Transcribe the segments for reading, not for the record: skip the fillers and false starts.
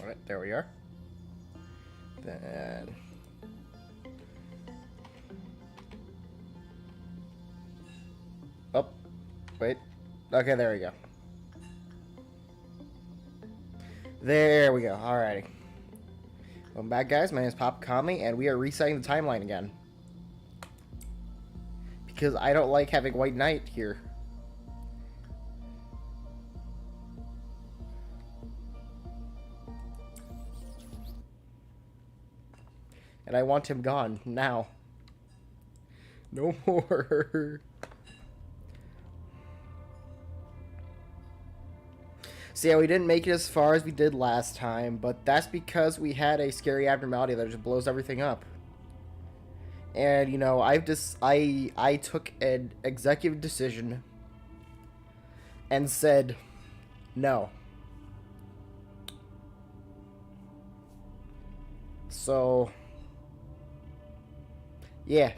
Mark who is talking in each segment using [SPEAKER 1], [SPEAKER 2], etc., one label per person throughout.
[SPEAKER 1] Alright, there we are. Then... Oh, wait. Okay, there we go. There we go. Alrighty. Welcome back, guys. My name is Pop Conley, and we are resetting the timeline again. Because I don't like having White Knight here. And I want him gone, now. No more. So yeah, we didn't make it as far as we did last time, but that's because we had a scary abnormality that just blows everything up. And, you know, I took an executive decision and said no. So, yeah.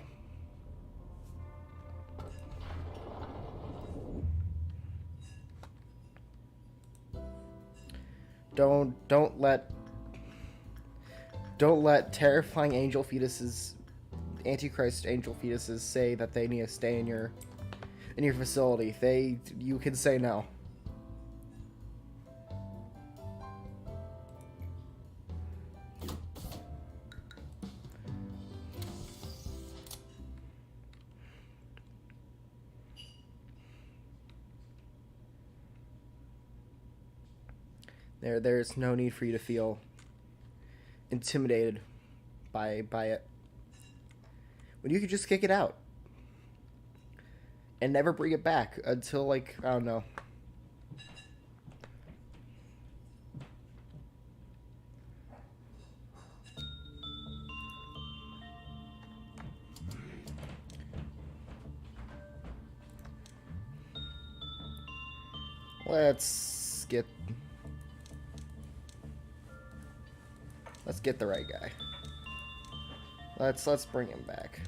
[SPEAKER 1] Don't let terrifying angel fetuses, Antichrist angel fetuses, say that they need to stay in your facility. You can say no. There's no need for you to feel intimidated by it. When you could just kick it out and never bring it back until, like, I don't know. Let's get the right guy. Let's bring him back.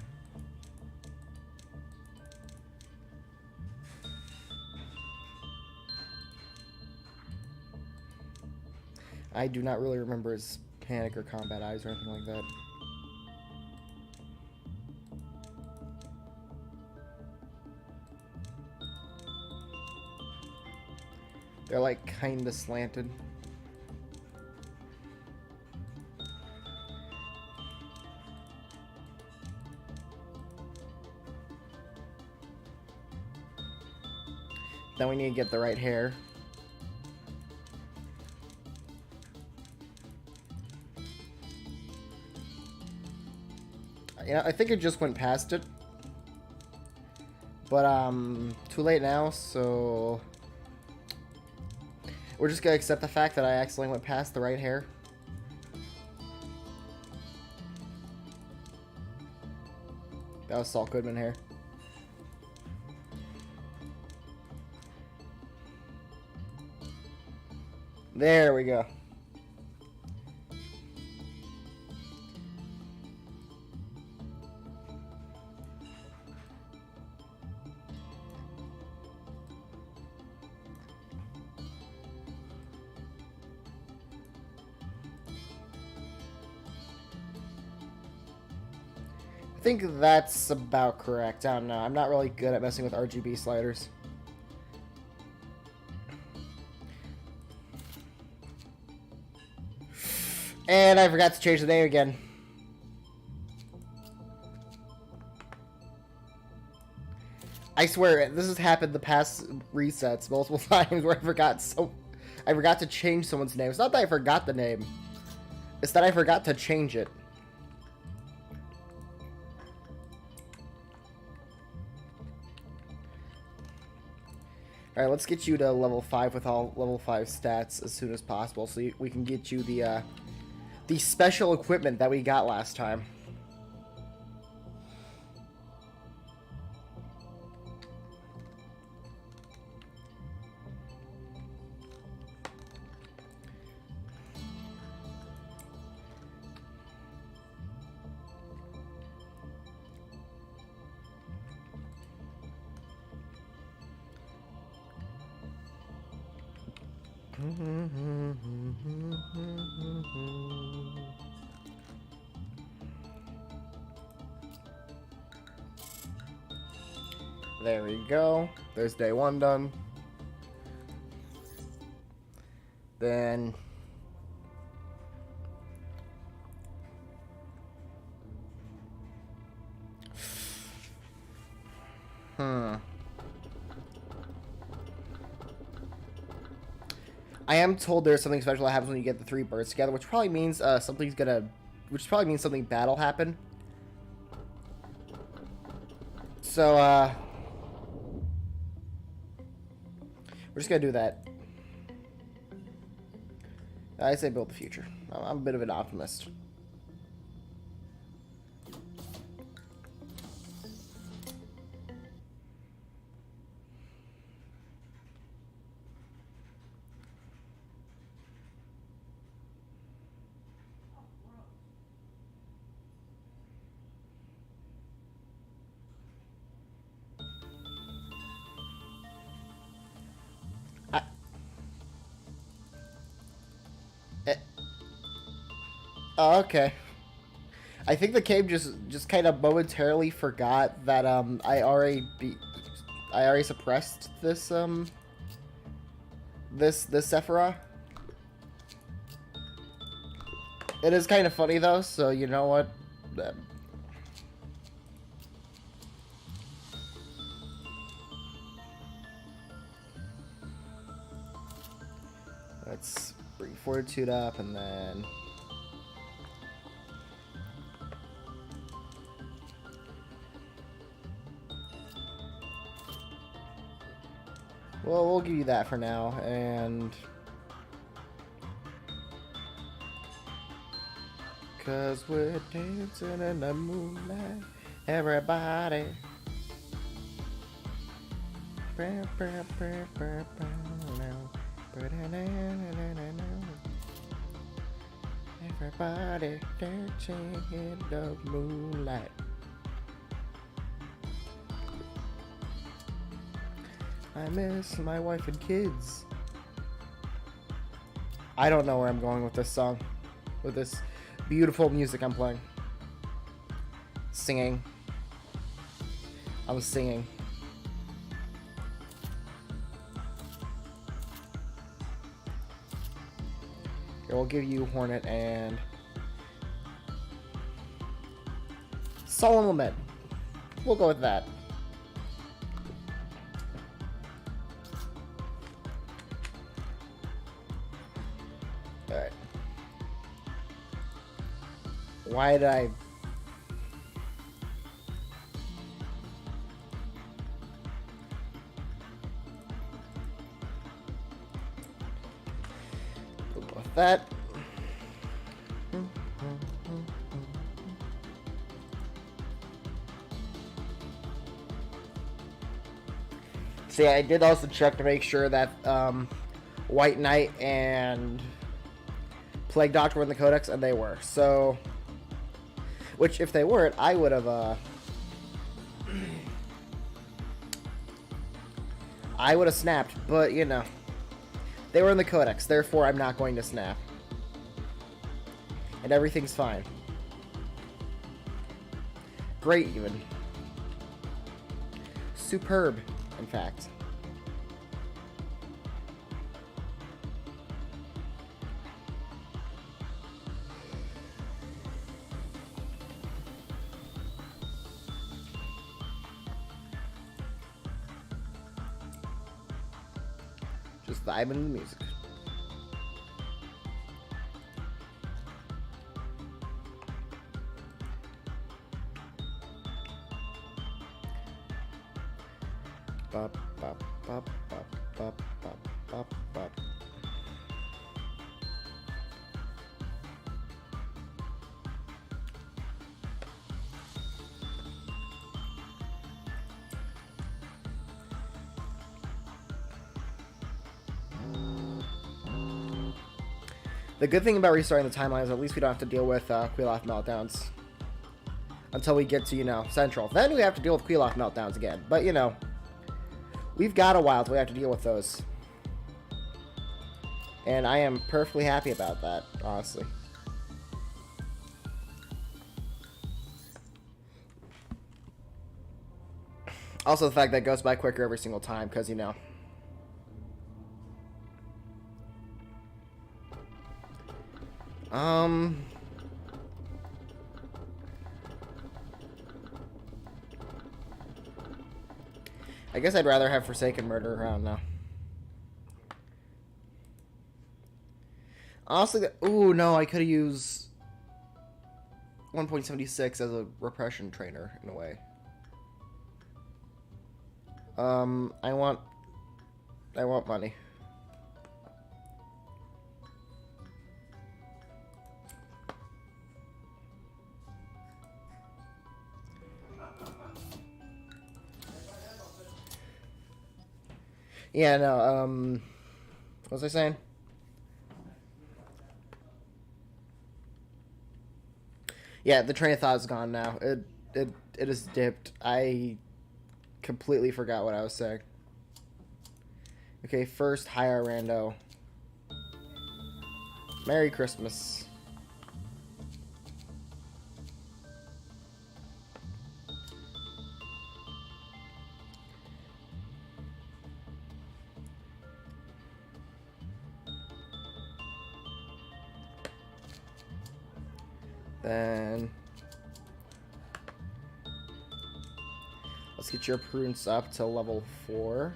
[SPEAKER 1] I do not really remember his panic or combat eyes or anything like that. They're like kinda slanted. Then we need to get the right hair. Yeah, I think it just went past it. But, too late now, so... We're just gonna accept the fact that I accidentally went past the right hair. That was Saul Goodman hair. There we go. I think that's about correct. I don't know. I'm not really good at messing with RGB sliders. And I forgot to change the name again. I swear, this has happened the past resets multiple times where I forgot to change someone's name. It's not that I forgot the name. It's that I forgot to change it. Alright, let's get you to level 5 with all level 5 stats as soon as possible so we can get you the special equipment that we got last time. There we go. There's day 1 done. Then I am told there's something special that happens when you get the 3 birds together, which probably means something bad will happen. So we're just gonna do that. I say build the future. I'm a bit of an optimist. Oh, okay. I think the game just kind of momentarily forgot that I already suppressed this this Sephiroth. It is kind of funny though, so you know what? Let's bring Fortitude up and then well, we'll give you that for now, and cause we're dancing in the moonlight, everybody. Everybody dancing in the moonlight. I miss my wife and kids. I don't know where I'm going with this song. With this beautiful music I'm playing. Singing. I'm singing. Here, we'll give you Hornet and Solemn Lament. We'll go with that. Alright. Why did I... We'll go with that. See, I did also check to make sure that White Knight and Plague Doctor were in the Codex, and they were. So, which if they weren't, I would have snapped. But you know, they were in the Codex, therefore I'm not going to snap, and everything's fine. Great, even. Superb, in fact. Just vibing to the music. Bop, bop, bop, bop, bop, bop, bop, bop. The good thing about restarting the timeline is at least we don't have to deal with Queeloth meltdowns until we get to, you know, Central. Then we have to deal with Queeloth meltdowns again. But, you know, we've got a while till we have to deal with those. And I am perfectly happy about that, honestly. Also, the fact that it goes by quicker every single time, because, you know. I guess I'd rather have Forsaken Murder around now. Honestly, ooh, no, I could have used 1.76 as a repression trainer, in a way. I want money. Yeah, no, what was I saying? Yeah, the train of thought is gone now. It is dipped. I completely forgot what I was saying. Okay, first, hire rando. Merry Christmas. Then let's get your prudence up to level 4.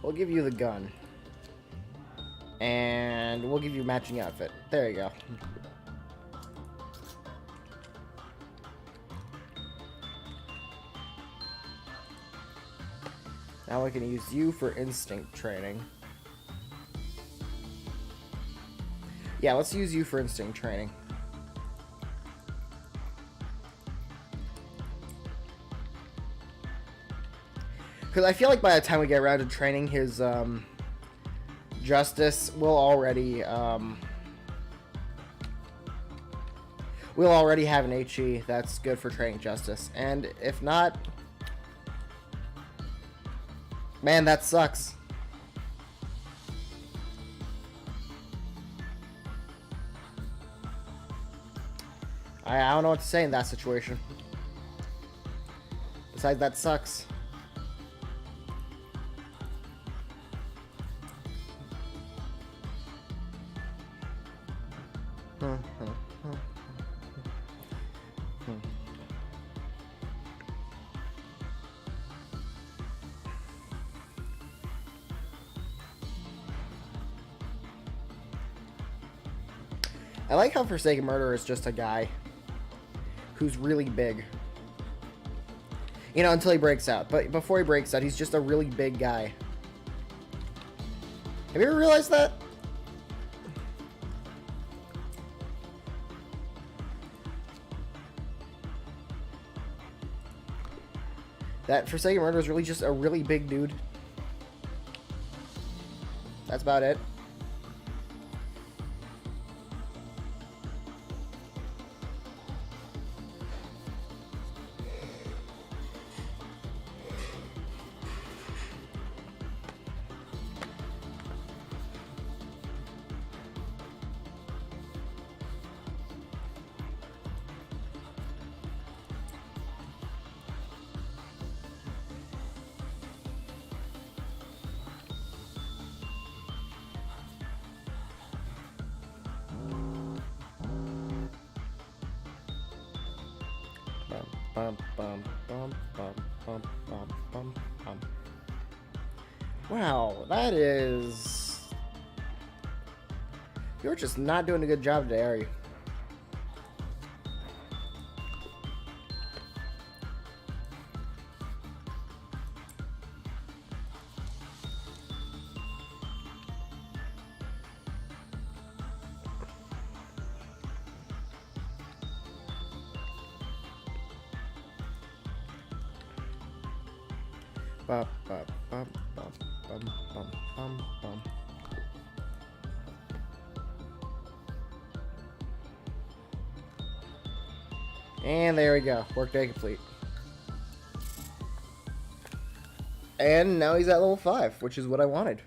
[SPEAKER 1] We'll give you the gun. And we'll give you a matching outfit. There you go. Now I can use you for instinct training. Yeah, let's use you for instinct training. Because I feel like by the time we get around to training his justice, we'll already have an HE that's good for training justice. And if not, man, that sucks. I don't know what to say in that situation. Besides, that sucks. I like how Forsaken Murderer is just a guy who's really big. You know, until he breaks out. But before he breaks out, he's just a really big guy. Have you ever realized that? That Forsaken Murderer is really just a really big dude. That's about it. Wow, that is... You're just not doing a good job today, are you? And there we go. Workday complete. And now he's at level 5, which is what I wanted.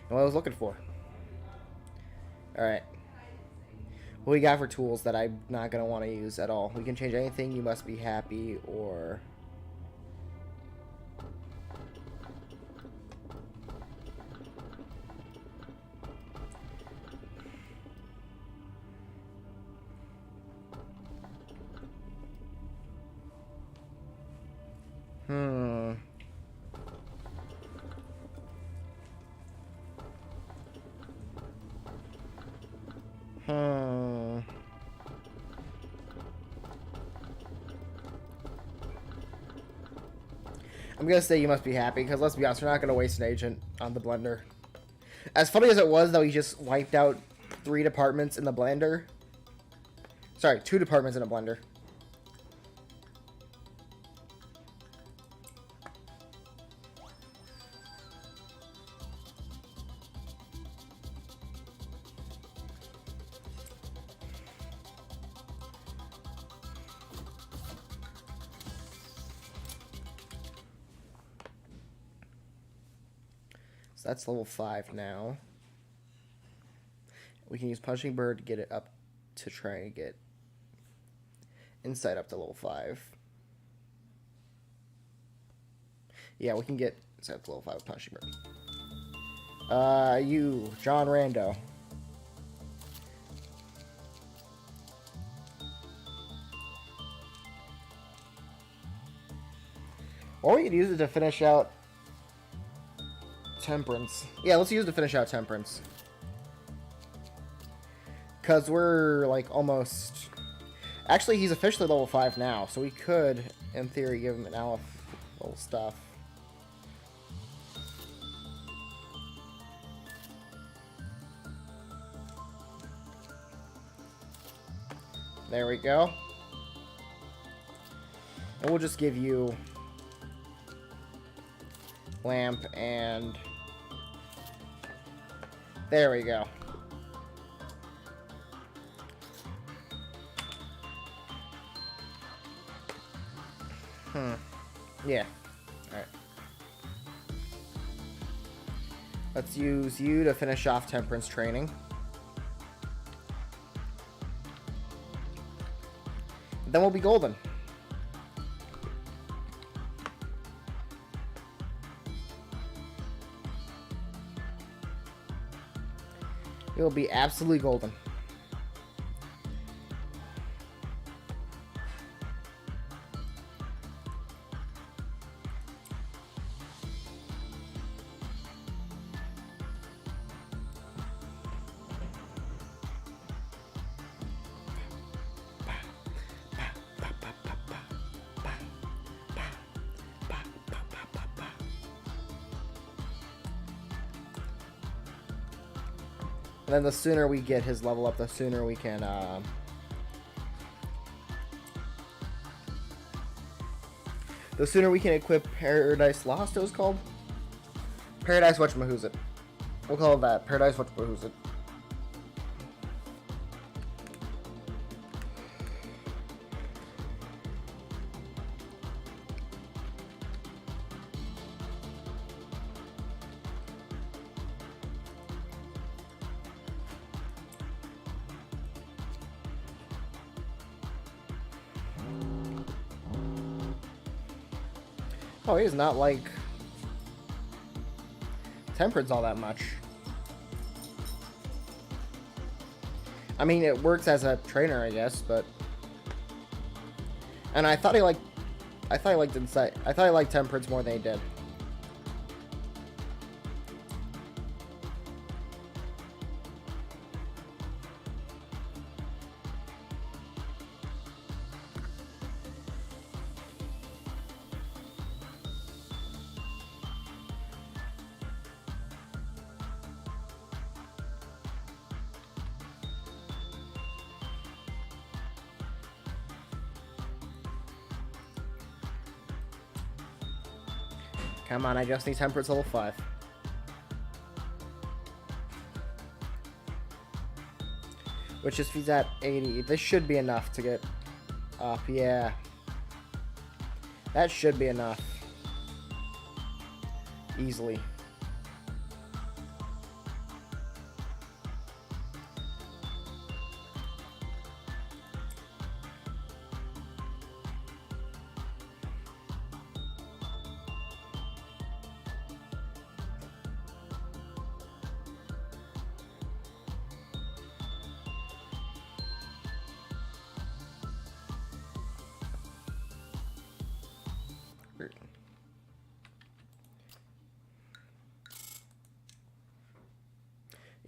[SPEAKER 1] And what I was looking for. Alright. What we got for tools that I'm not going to want to use at all? We can change anything. You must be happy, or... I'm gonna say you must be happy, because let's be honest, we're not gonna waste an agent on the blender. As funny as it was, though, he just wiped out 3 departments in the blender. Sorry, 2 departments in a blender. So that's level 5 now. We can use Punching Bird to get it up, to try and get insight up to level 5. Yeah, we can get insight up to level 5 with Punching Bird. You, John Rando. Or we could use it to finish out Temperance. Yeah, let's use it to finish out Temperance. Because we're, like, almost... Actually, he's officially level 5 now, so we could, in theory, give him an Aleph level stuff. There we go. And we'll just give you Lamp and... There we go. Yeah. Alright. Let's use you to finish off Temperance training. Then we'll be golden. It'll be absolutely golden. And then the sooner we get his level up, the sooner we can, equip Paradise Lost, it was called? Paradise Whatchamahoosit. We'll call it that. Paradise Whatchamahoosit. Oh, he's not like Temperance all that much. I mean, it works as a trainer, I guess, but... And I thought he liked Insight. I thought he liked Temperance more than he did. Come on, I just need Temperance level 5. which is he's at 80. This should be enough to get up. Yeah. That should be enough. Easily.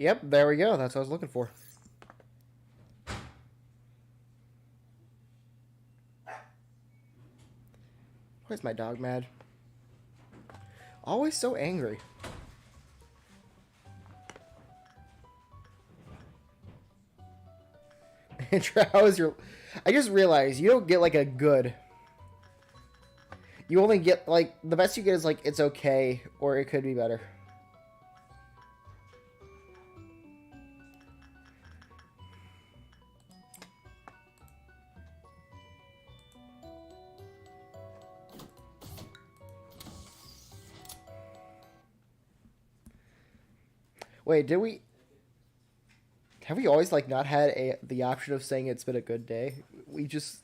[SPEAKER 1] Yep, there we go. That's what I was looking for. Why is my dog mad? Always so angry. Andrew, how is your... I just realized you don't get like a good... You only get like... The best you get is like it's okay or it could be better. Wait, did we... Have we always, like, not had the option of saying it's been a good day? We just...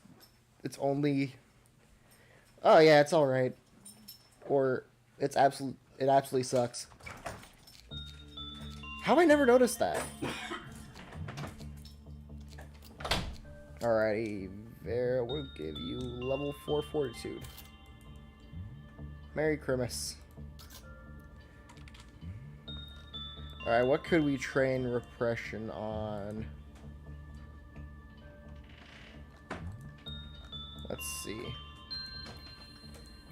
[SPEAKER 1] It's only... Oh, yeah, it's alright. Or, it absolutely sucks. How have I never noticed that? Alrighty, there, we'll give you level 4 fortitude. Merry Christmas. Alright, what could we train repression on? Let's see.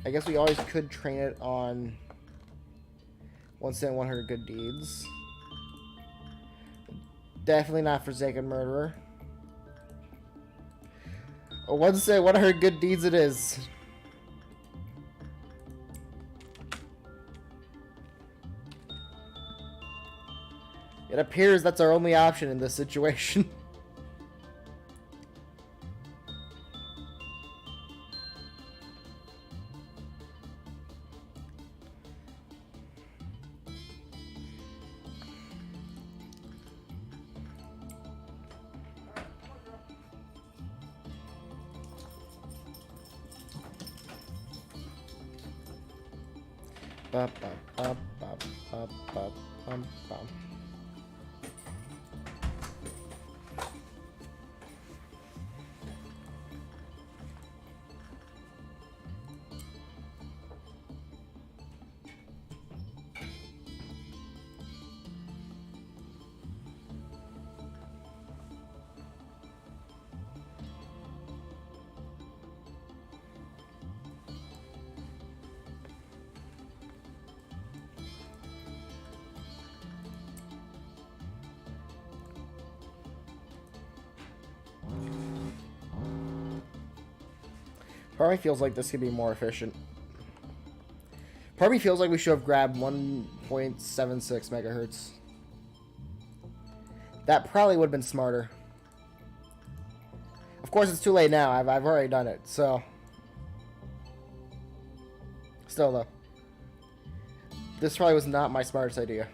[SPEAKER 1] I guess we always could train it on 100 good deeds. Definitely not Forsaken Murderer. 100 good deeds it is. It appears that's our only option in this situation. Ba, ba, ba, ba, ba, ba, bum, bum. Part of me feels like this could be more efficient. Part of me feels like we should have grabbed 1.76 megahertz. That probably would have been smarter. Of course, it's too late now. I've already done it, so... Still, though. This probably was not my smartest idea.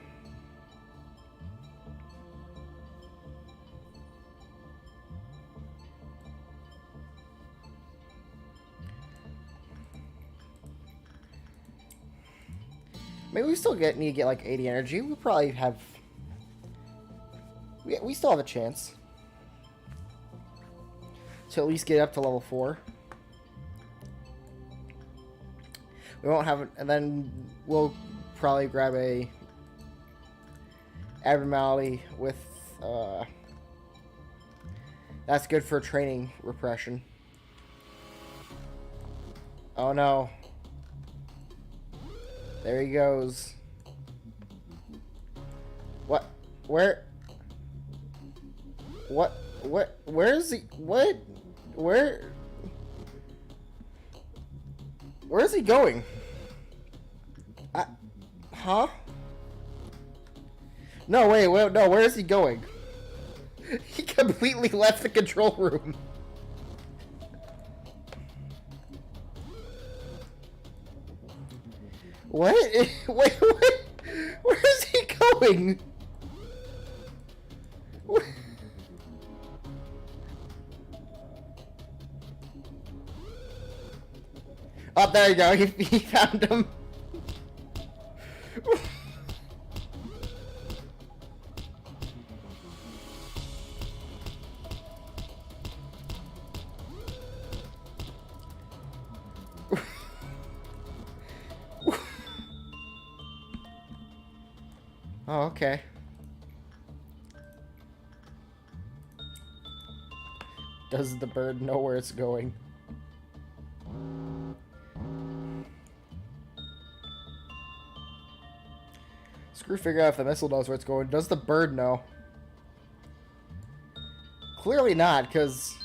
[SPEAKER 1] Maybe we still need to get like 80 energy. We probably have... We still have a chance to at least get up to level 4. We won't have it, and then we'll probably grab a abnormality with that's good for training repression. Oh no. There he goes. What? Where? What? Where is he? What? Where? Where is he going? Huh? No, wait, no, where is he going? He completely left the control room. What? Wait, what? Where is he going? What? Oh, there you go. He found him. Oh, okay. Does the bird know where it's going? Screw figure out if the missile knows where it's going. Does the bird know? Clearly not, because...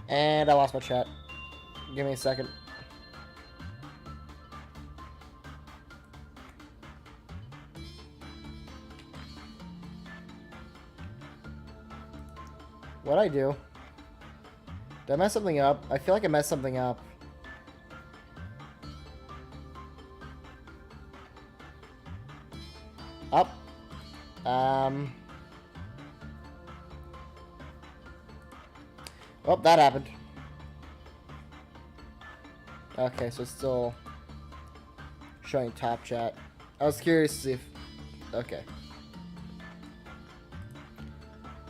[SPEAKER 1] And I lost my chat. Give me a second. What'd I do? Did I mess something up? I feel like I messed something up. Up. Oh, that happened. Okay, so it's still showing top chat. I was curious to see if... Okay.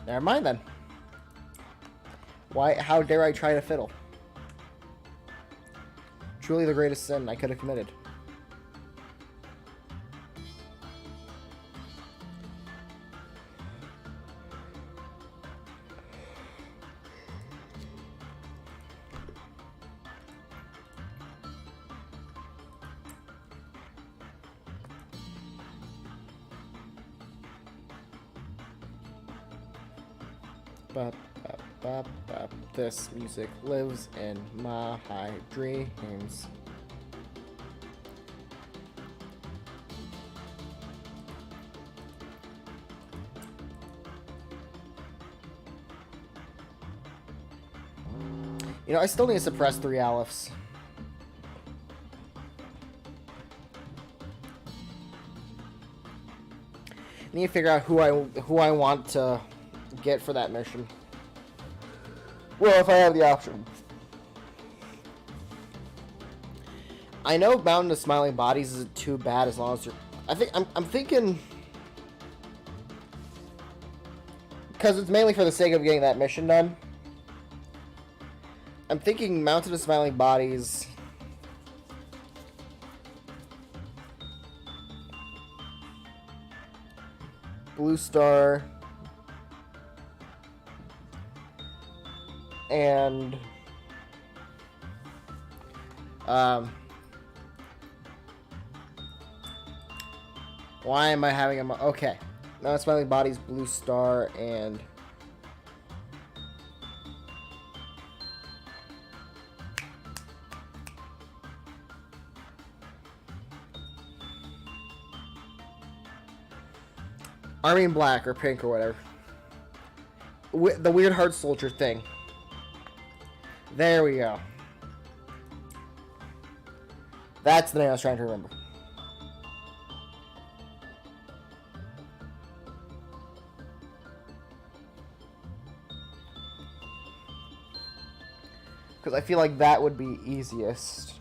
[SPEAKER 1] Never mind then. Why? How dare I try to fiddle? Truly the greatest sin I could have committed. This music lives in my dreams. You know, I still need to suppress 3 aleph. I need to figure out who I want to get for that mission. Well, if I have the option. I know Mountain of Smiling Bodies isn't too bad as long as you're... I'm thinking... Because it's mainly for the sake of getting that mission done. I'm thinking Mountain of Smiling Bodies... Blue Star... And why am I having a... Okay. Now it's Smiling Bodies, Blue Star, and... Army in Black or Pink or whatever. The Weird Heart Soldier thing. There we go. That's the name I was trying to remember. Because I feel like that would be easiest.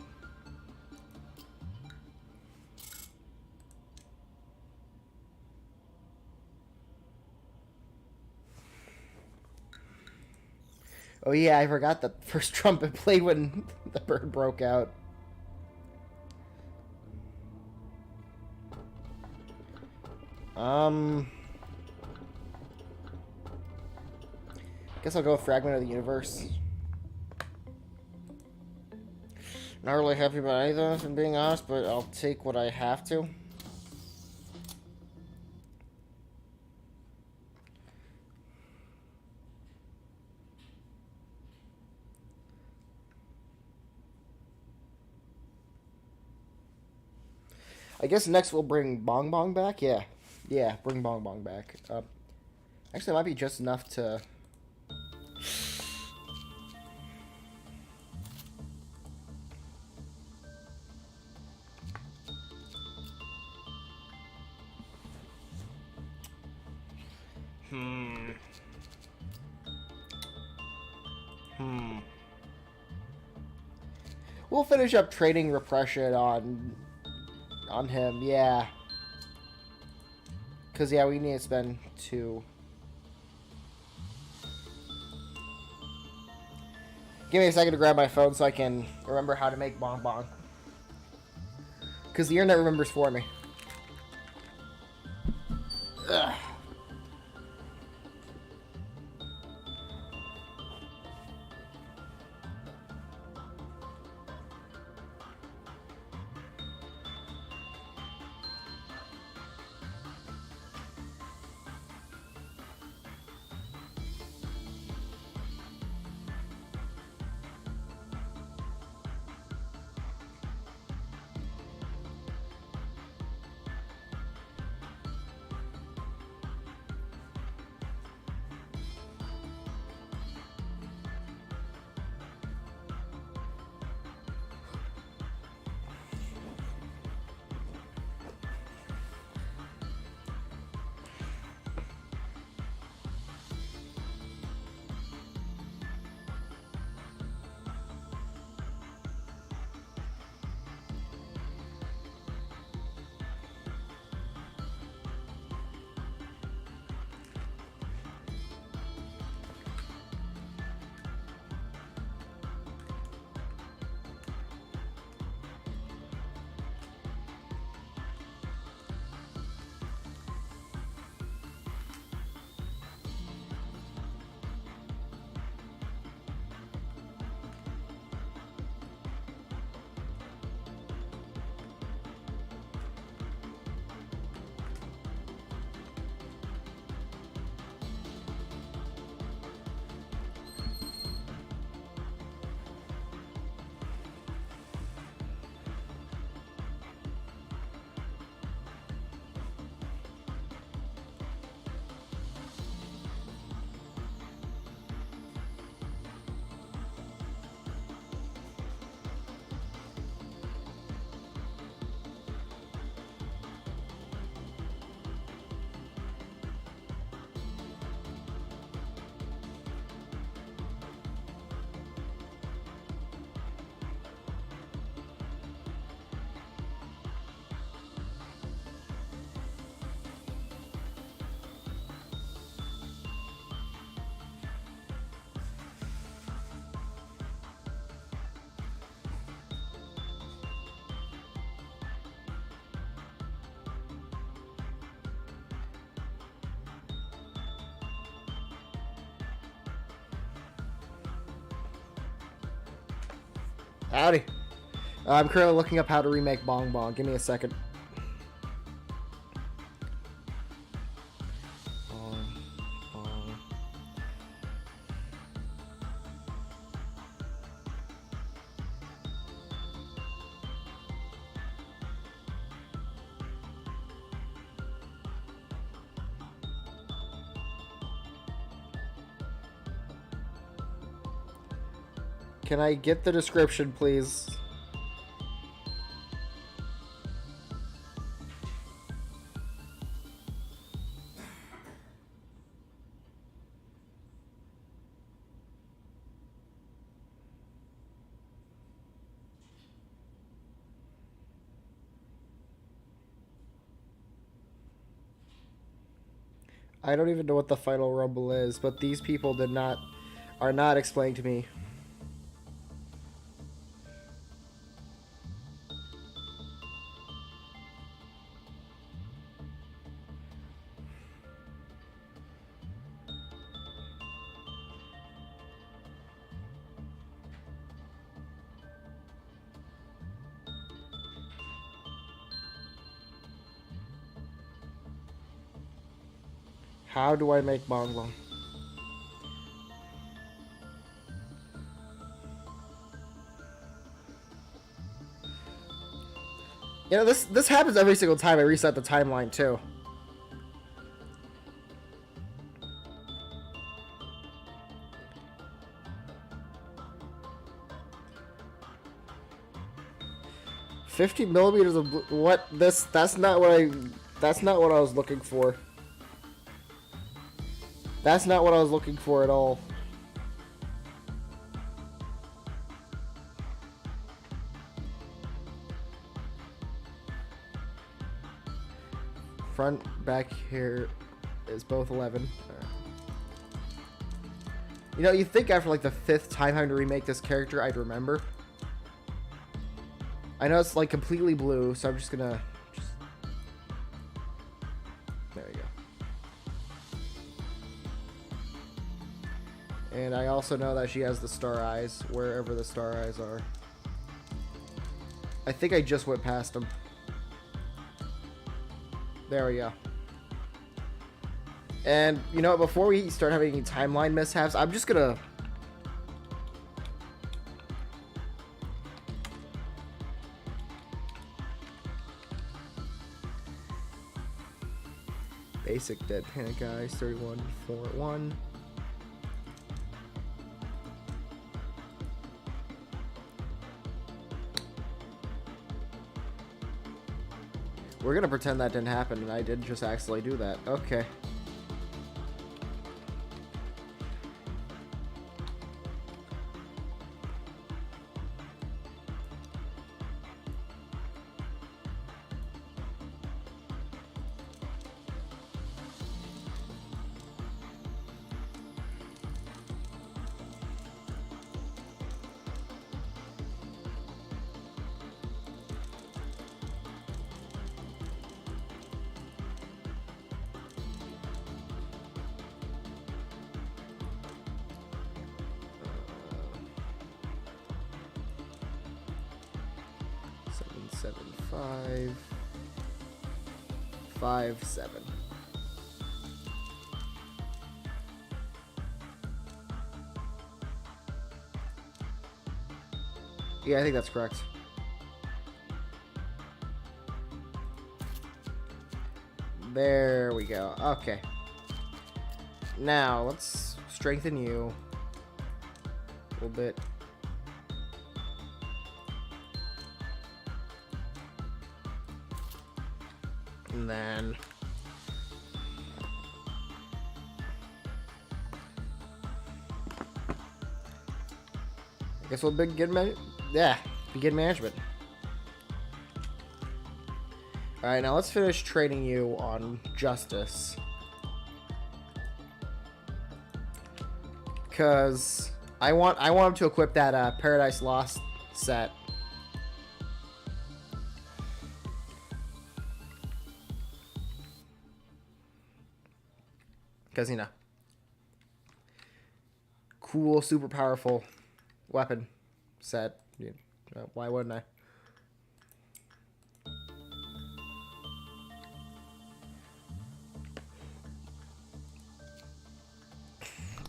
[SPEAKER 1] Oh yeah, I forgot the first trumpet played when the bird broke out. Guess I'll go with Fragment of the Universe. Not really happy about either, if I'm being honest, but I'll take what I have to. I guess next we'll bring Bong Bong back. Yeah, yeah, bring Bong Bong back. Actually, it might be just enough to. Hmm. Hmm. We'll finish up trading repression on him. Yeah. Cause yeah, we need to spend 2. Give me a second to grab my phone so I can remember how to make Bong Bong. Cause the internet remembers for me. Ugh. Howdy. I'm currently looking up how to remake Bong Bong. Give me a second. Bong Bong. Can I get the description, please? I don't even know what the final rumble is, but these people are not explaining to me. How do I make Bong Bong? You know, this happens every single time I reset the timeline, too. $50 millimeters of what? That's not what I was looking for. That's not what I was looking for at all. Front, back here is both 11. You know, you'd think after like the 5th time having to remake this character, I'd remember. I know it's like completely blue, so I'm just gonna... There we go. And I also know that she has the star eyes, wherever the star eyes are. I think I just went past them. There we go. And, you know, before we start having any timeline mishaps, I'm just gonna... Basic dead panic guys, 3141. We're gonna pretend that didn't happen and I did just accidentally do that. Okay. Seven, 5, 5, 7. Yeah, I think that's correct. There we go. Okay. Now, let's strengthen you a little bit. And then... I guess we'll begin management. Alright, now let's finish training you on Justice. Because I want him to equip that Paradise Lost set. Because, you know, cool, super powerful weapon set. Yeah, why wouldn't I?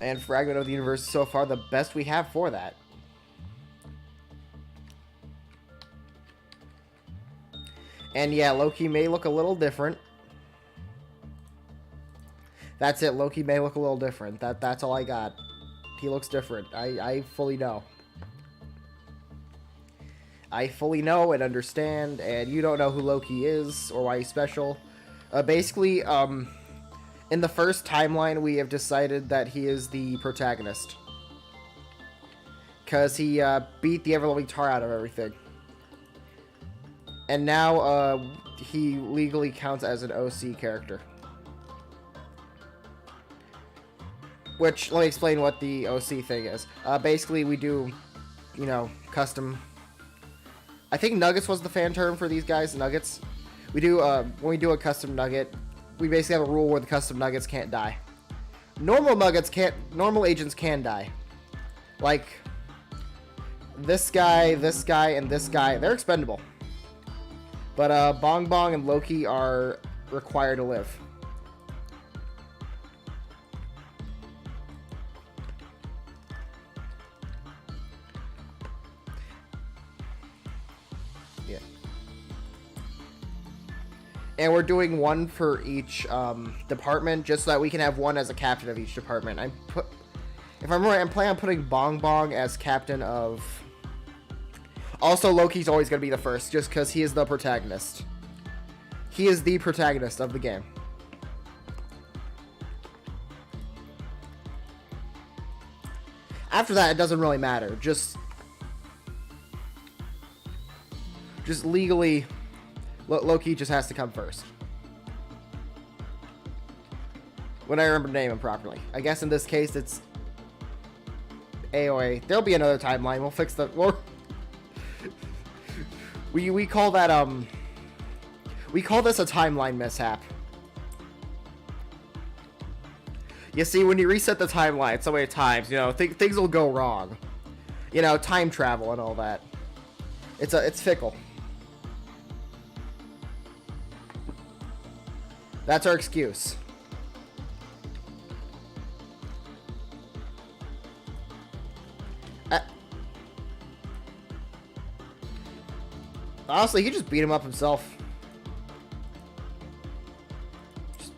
[SPEAKER 1] And Fragment of the Universe is so far the best we have for that. And yeah, Loki may look a little different. That's it. Loki may look a little different. That's all I got. He looks different. I fully know. I fully know and understand, and you don't know who Loki is or why he's special. Basically, in the first timeline, we have decided that he is the protagonist. Because he beat the ever-loving tar out of everything. And now he legally counts as an OC character. Which, let me explain what the OC thing is. Basically, we do, you know, custom... I think Nuggets was the fan term for these guys, Nuggets. We do, when we do a custom Nugget, we basically have a rule where the custom Nuggets can't die. Normal Nuggets can't... Normal agents can die. Like, this guy, and this guy, they're expendable. But, Bong Bong and Loki are required to live. Yeah. And we're doing one for each department, just so that we can have one as a captain of each department. If I'm right, I'm planning on putting Bong Bong as captain of... Also, Loki's always going to be the first, just because he is the protagonist. He is the protagonist of the game. After that, it doesn't really matter. Just legally, Loki just has to come first. When I remember to name him properly. I guess in this case, it's AOA. There'll be another timeline. We'll fix the... We call that, we call this a timeline mishap. You see, when you reset the timeline so many times, you know, things will go wrong. You know, time travel and all that. It's fickle. That's our excuse. Honestly, he just beat him up himself.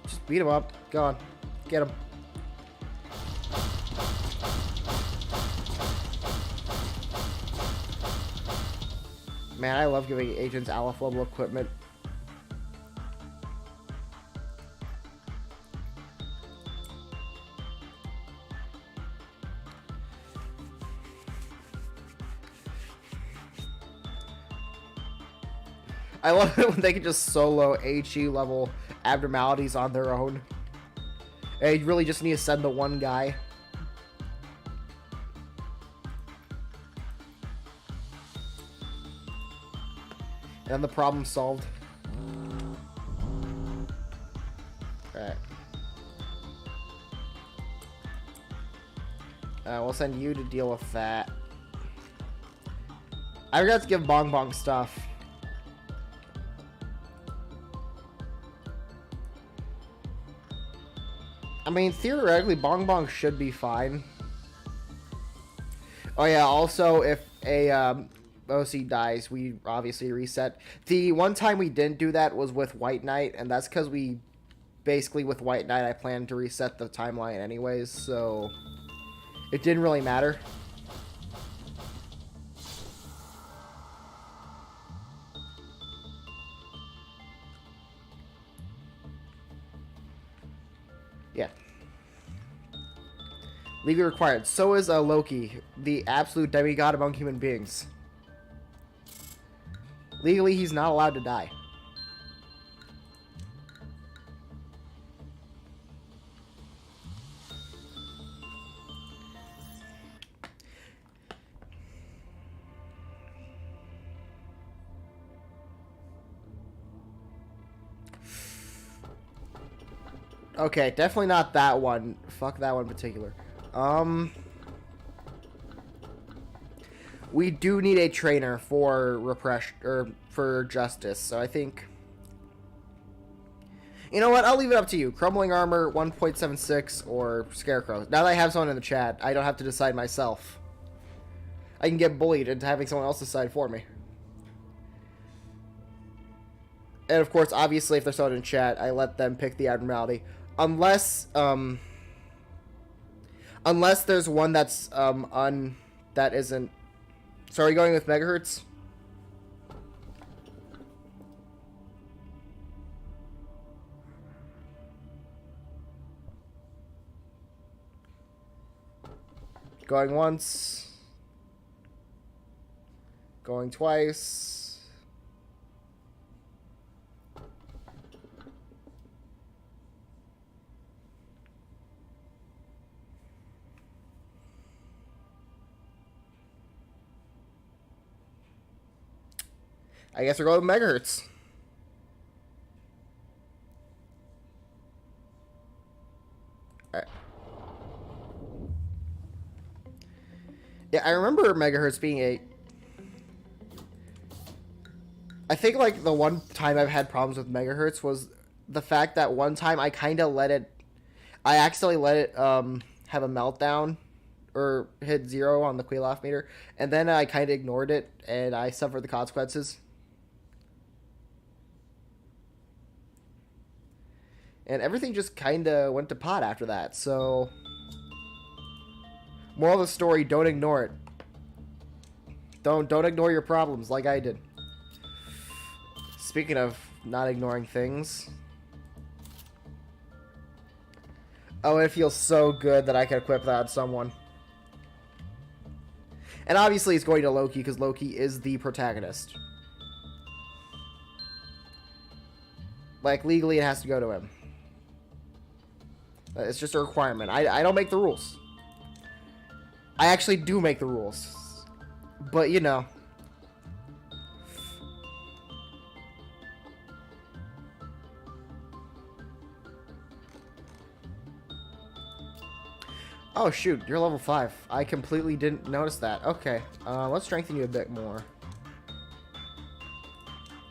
[SPEAKER 1] Just beat him up. Go on. Get him. Man, I love giving agents Aleph level equipment. I love it when they can just solo HE level abnormalities on their own. And you really just need to send the one guy. And then the problem's solved. Alright. We'll send you to deal with that. I forgot to give Bong Bong stuff. I mean, theoretically, Bong Bong should be fine. Oh yeah, also, if a OC dies, we obviously reset. The one time we didn't do that was with White Knight, and that's because we... Basically, with White Knight, I planned to reset the timeline anyways, so... It didn't really matter. Yeah. Legally required. So is Loki, the absolute demigod among human beings. Legally, he's not allowed to die. Okay, definitely not that one. Fuck that one in particular. We do need a trainer for repression or for justice, so I think. You know what? I'll leave it up to you. Crumbling armor 1.76 or scarecrow. Now that I have someone in the chat, I don't have to decide myself. I can get bullied into having someone else decide for me. And of course, obviously, if there's someone in chat, I let them pick the abnormality. Unless there's one that's that isn't. So are you going with megahertz? Going once. Going twice. I guess we're going with megahertz. Alright. Yeah, I remember megahertz being a... I think, like, the one time I've had problems with megahertz was the fact that one time I kind of let it... I accidentally let it have a meltdown or hit 0 on the Quailoff meter, and then I kind of ignored it, and I suffered the consequences. And everything just kind of went to pot after that. So, moral of the story, don't ignore it. Don't ignore your problems like I did. Speaking of not ignoring things. Oh, it feels so good that I can equip that on someone. And obviously it's going to Loki because Loki is the protagonist. Like, legally it has to go to him. It's just a requirement. I don't make the rules. I actually do make the rules. But, you know. Oh, shoot. You're level 5. I completely didn't notice that. Okay. Let's strengthen you a bit more.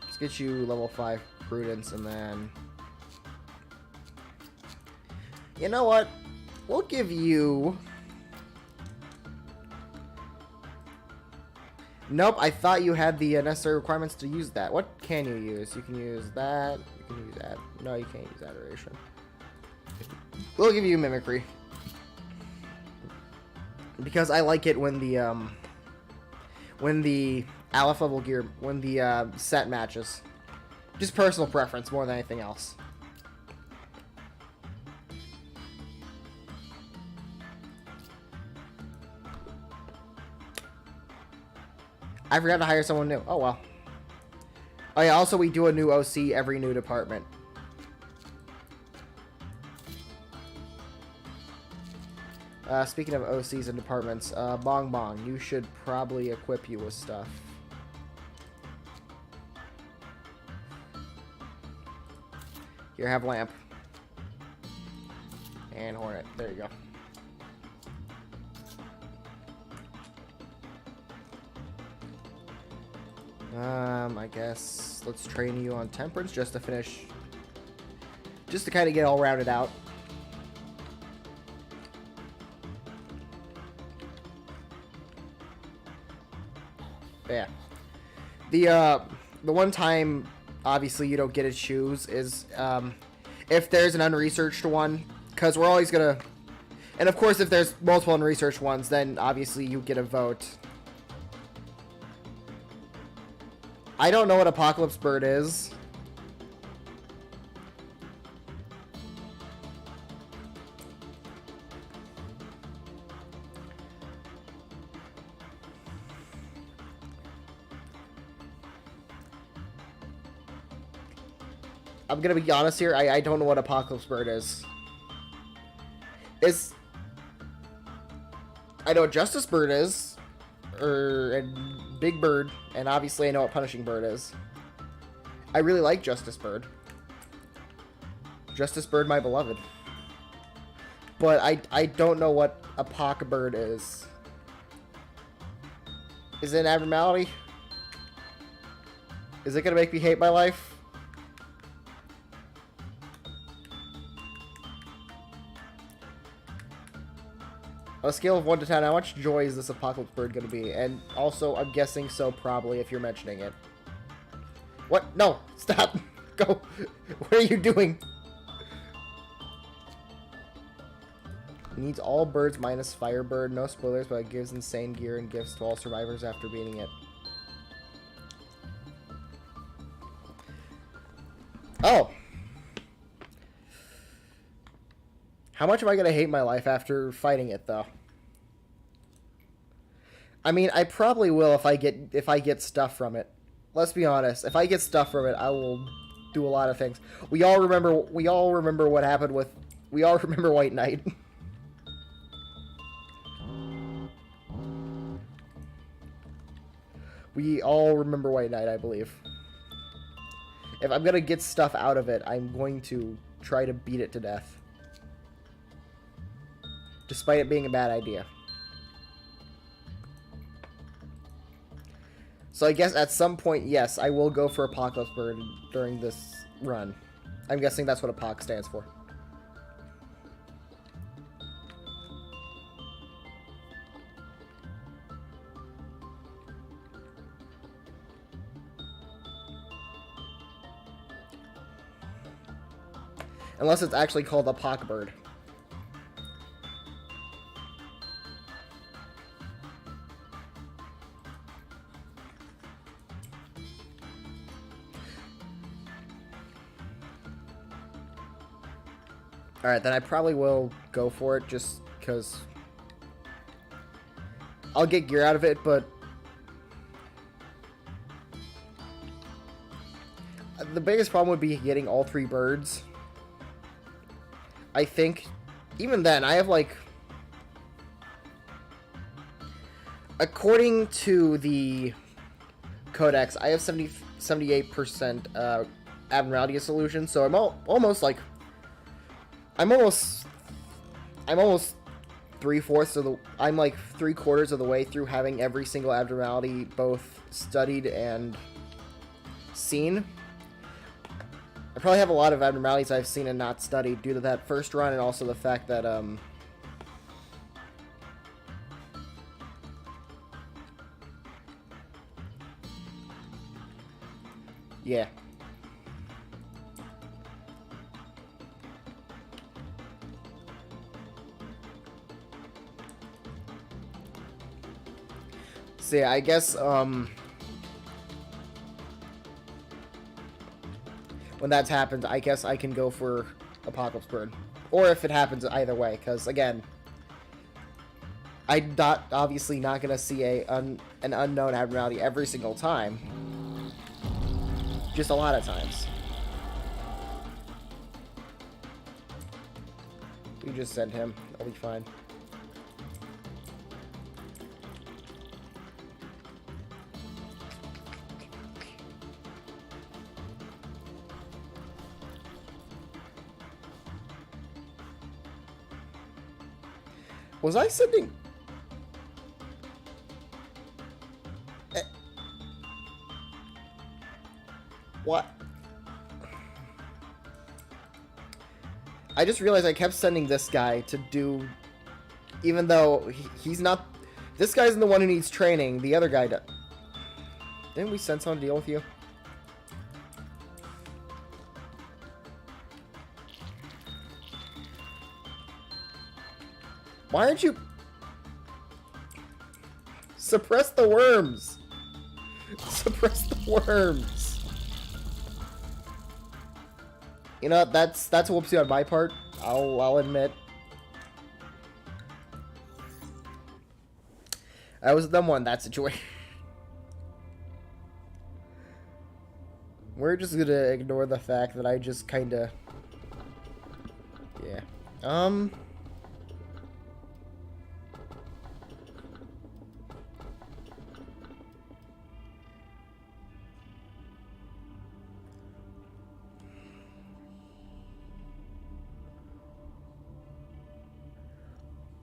[SPEAKER 1] Let's get you level 5 Prudence, and then... You know what? We'll give you... Nope, I thought you had the necessary requirements to use that. What can you use? You can use that. You can use that. No, you can't use Adoration. We'll give you Mimicry. Because I like it when the Aleph level gear, when the set matches. Just personal preference more than anything else. I forgot to hire someone new. Oh, well. Oh, yeah, also we do a new OC every new department. Speaking of OCs and departments, Bong Bong, you should probably equip you with stuff. Here, have Lamp. And Hornet. There you go. I guess let's train you on Temperance just to finish. Just to kind of get all rounded out. Yeah. The one time, obviously, you don't get to choose is if there's an unresearched one, because we're always gonna. And of course, if there's multiple unresearched ones, then obviously you get a vote. I don't know what Apocalypse Bird is. I'm gonna be honest here, I don't know what Apocalypse Bird is. I know what Justice Bird is. And Big Bird, and obviously I know what Punishing Bird is. I really like Justice Bird. Justice Bird, my beloved. But I don't know what Apoc Bird is. Is it an abnormality? Is it gonna make me hate my life? On a scale of 1 to 10, how much joy is this Apocalypse Bird going to be? And also, I'm guessing so probably if you're mentioning it. What? No! Stop! Go! What are you doing? It needs all birds minus Firebird. No spoilers, but it gives insane gear and gifts to all survivors after beating it. Oh! How much am I gonna hate my life after fighting it, though? I mean, I probably will if I get stuff from it. Let's be honest. If I get stuff from it, I will do a lot of things. We all remember what happened with. We all remember White Knight. We all remember White Knight, I believe. If I'm gonna get stuff out of it, I'm going to try to beat it to death. Despite it being a bad idea. So I guess at some point, yes, I will go for Apocalypse Bird during this run. I'm guessing that's what Apoc stands for. Unless it's actually called a pock bird. Alright, then I probably will go for it just because I'll get gear out of it, but the biggest problem would be getting all 3 birds. I think even then, I have like, according to the codex, I have 78% abnormality solution, so I'm almost like, I'm almost 3/4 of the, I'm like 3/4 of the way through having every single abnormality both studied and seen. I probably have a lot of abnormalities I've seen and not studied due to that first run, and also the fact that yeah. So yeah, I guess when that happens, I guess I can go for Apocalypse Bird. Or if it happens either way, because again, I'm obviously not going to see an unknown abnormality every single time. Just a lot of times. You just send him. I'll be fine. Was I sending... What? I just realized I kept sending this guy to do... Even though he's not... This guy's the one who needs training. The other guy does. Didn't we send someone to deal with you? Why aren't you... Suppress the worms! Suppress the worms! You know, that's a whoopsie on my part. I'll admit. I was the dumb one in that situation. We're just gonna ignore the fact that I just kinda... Yeah.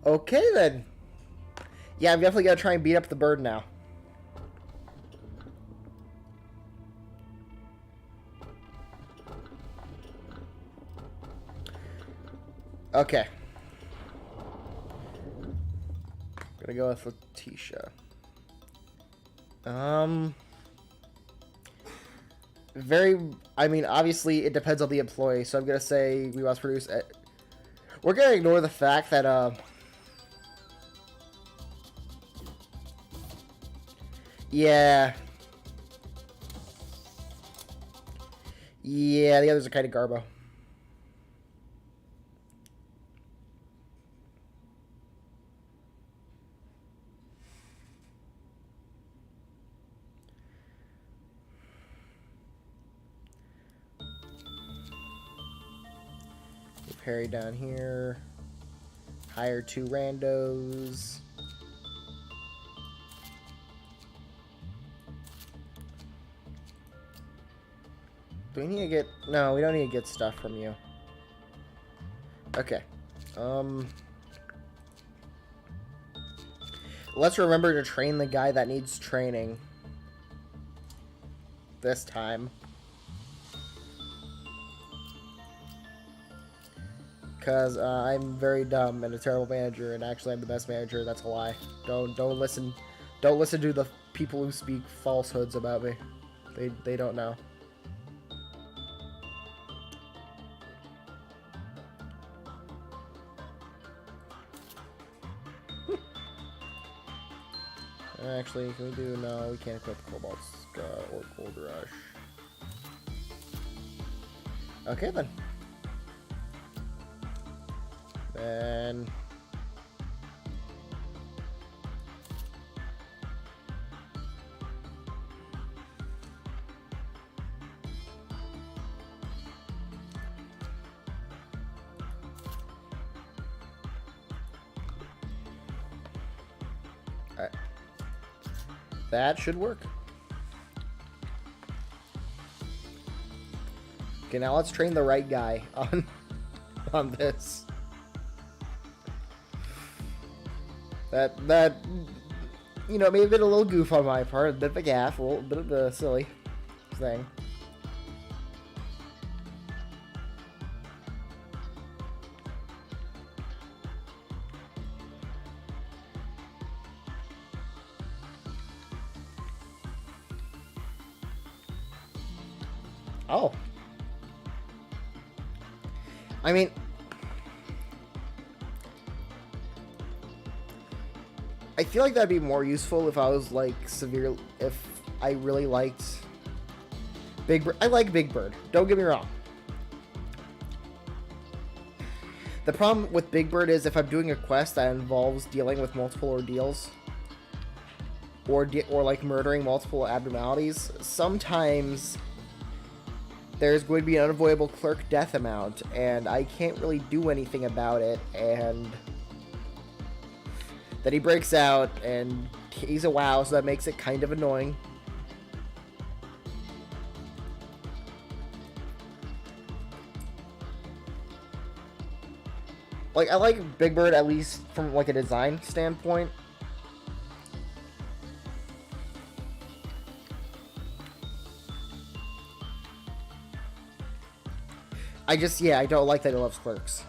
[SPEAKER 1] Okay, then. Yeah, I'm definitely gonna try and beat up the bird now. Okay. Gonna go with Letitia. I mean, obviously, it depends on the employee, so I'm gonna say we must produce... We're gonna ignore the fact that, yeah. Yeah, the others are kind of garbo. Move Harry down here. Hire 2 randos. Do we need to get... No, we don't need to get stuff from you. Okay. Let's remember to train the guy that needs training. This time. Because I'm very dumb and a terrible manager, and actually I'm the best manager. That's a lie. Don't listen to the people who speak falsehoods about me. They don't know. Actually, can we do... No, we can't equip Cobalt or Gold Rush. Okay, then. Then... Alright. That should work. Okay, now let's train the right guy on this. That you know, maybe a little goof on my part, a bit of a gaffe, a little bit of a silly thing. Oh. I mean, I feel like that'd be more useful if I was like if I really liked Big Bird. I like Big Bird, don't get me wrong. The problem with Big Bird is if I'm doing a quest that involves dealing with multiple ordeals or like murdering multiple abnormalities, sometimes there's going to be an unavoidable clerk death amount, and I can't really do anything about it, and then he breaks out, and he's a WoW, so that makes it kind of annoying. Like, I like Big Bird at least from, like, a design standpoint. I don't like that he loves clerks.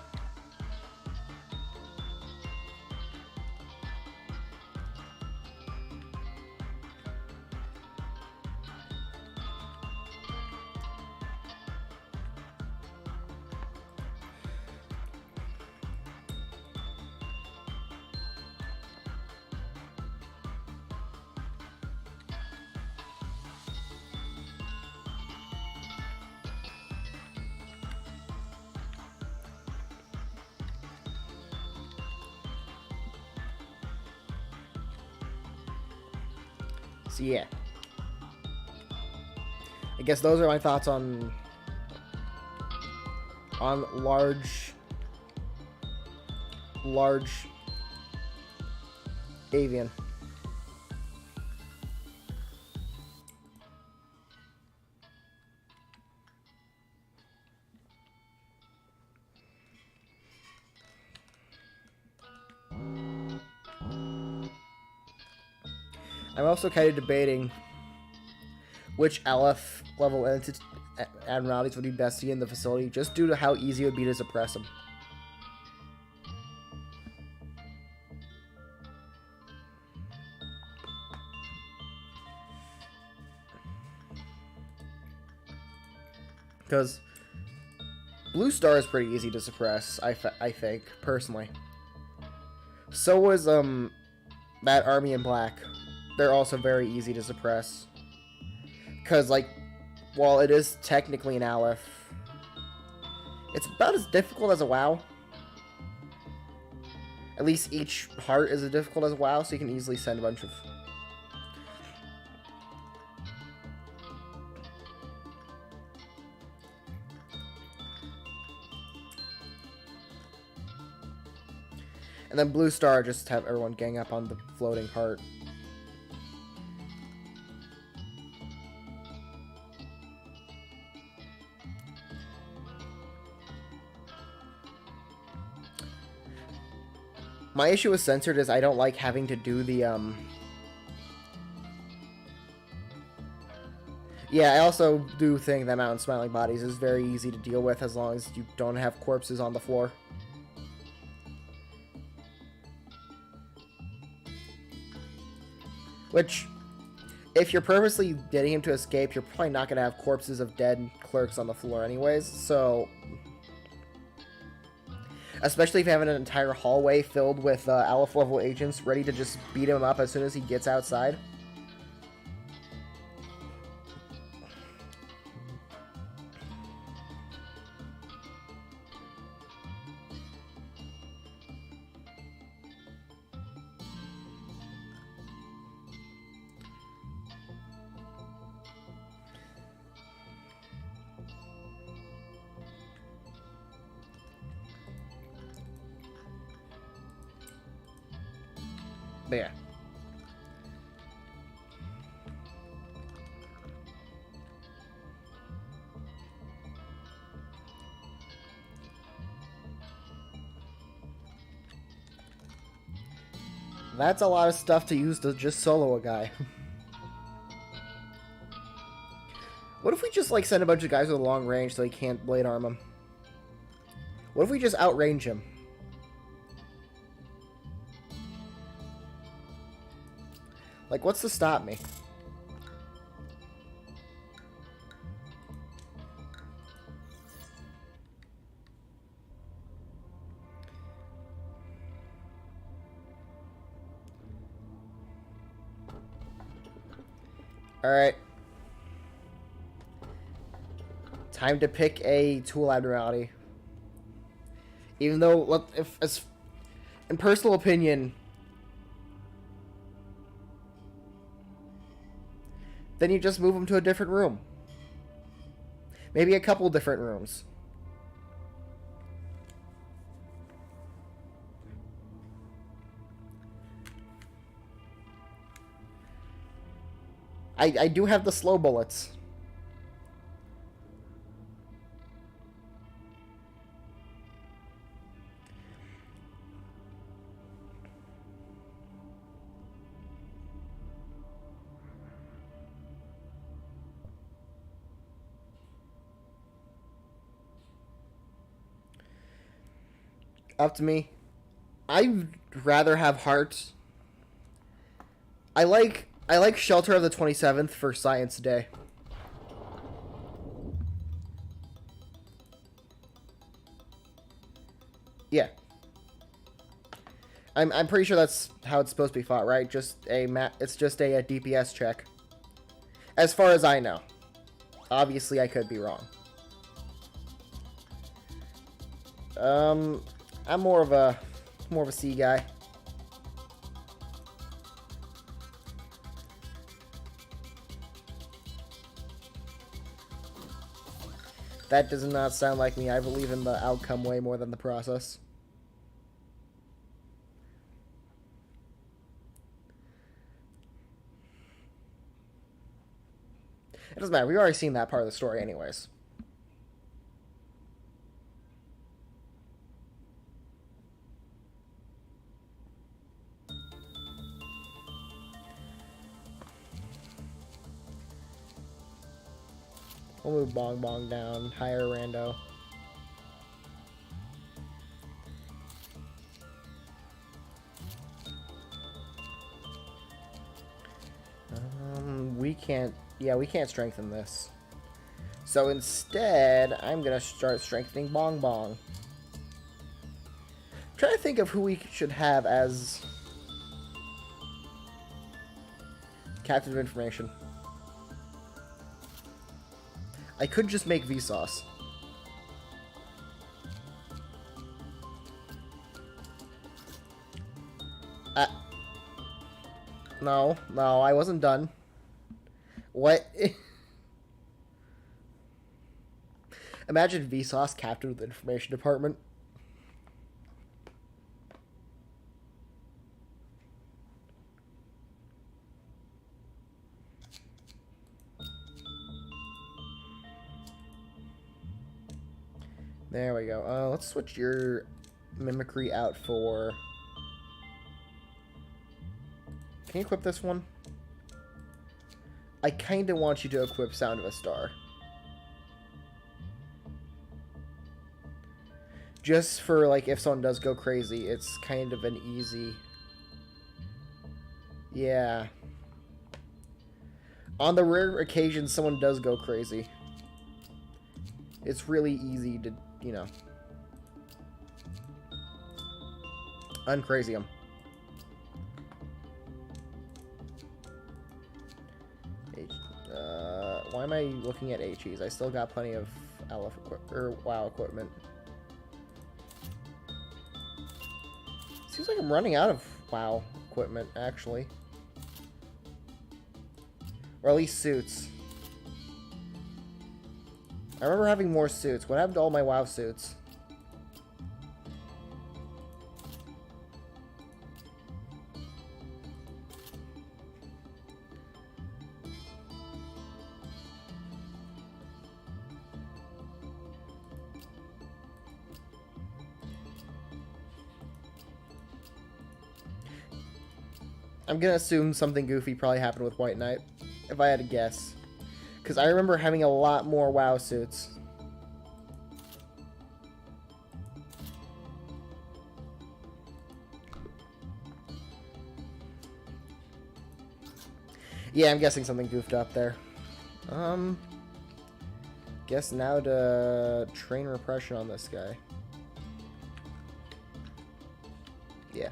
[SPEAKER 1] So yeah, I guess those are my thoughts on large avian. I'm also kind of debating which LF level abnormalities would be best to see in the facility, just due to how easy it would be to suppress them. Because Blue Star is pretty easy to suppress, I think, personally. So was that Army in Black. They're also very easy to suppress. Because, like, while it is technically an Aleph, it's about as difficult as a WoW. At least each heart is as difficult as a WoW, so you can easily send a bunch of... And then Blue Star, just have everyone gang up on the floating heart. My issue with Censored is I don't like having to do the, Yeah, I also do think that Mountain Smiling Bodies is very easy to deal with as long as you don't have corpses on the floor. Which, if you're purposely getting him to escape, you're probably not going to have corpses of dead clerks on the floor anyways, so... Especially if you have an entire hallway filled with Aleph level agents ready to just beat him up as soon as he gets outside. But yeah. That's a lot of stuff to use to just solo a guy. What if we just, like, send a bunch of guys with a long range so he can't blade arm him? What if we just outrange him? Like, what's to stop me? Alright. Time to pick a tool abnormality. Even though, if as in personal opinion, then you just move them to a different room. Maybe a couple different rooms. I do have the slow bullets. Up to me. I'd rather have hearts. I like Shelter of the 27th for Science Day. Yeah. I'm pretty sure that's how it's supposed to be fought, right? It's just a DPS check. As far as I know. Obviously I could be wrong. I'm more of a C guy. That does not sound like me. I believe in the outcome way more than the process. It doesn't matter. We've already seen that part of the story anyways. We'll move Bong Bong down. Hire Rando. We can't... Yeah, we can't strengthen this. So instead, I'm going to start strengthening Bong Bong. I'm trying to think of who we should have as Captain of Information. I could just make Vsauce. No, I wasn't done. What? Imagine Vsauce captain of the information department. There we go. Let's switch your mimicry out for... Can you equip this one? I kind of want you to equip Sound of a Star. Just for, like, if someone does go crazy, it's kind of an easy... Yeah. On the rare occasion someone does go crazy, it's really easy to, you know... Uncrazy him. Why am I looking at HEs? I still got plenty of WoW equipment. Seems like I'm running out of WoW equipment, actually. Or at least suits. I remember having more suits. What happened to all my WoW suits? I'm gonna assume something goofy probably happened with White Knight, if I had to guess. Because I remember having a lot more WoW suits. Yeah, I'm guessing something goofed up there. Guess now to train repression on this guy. Yeah.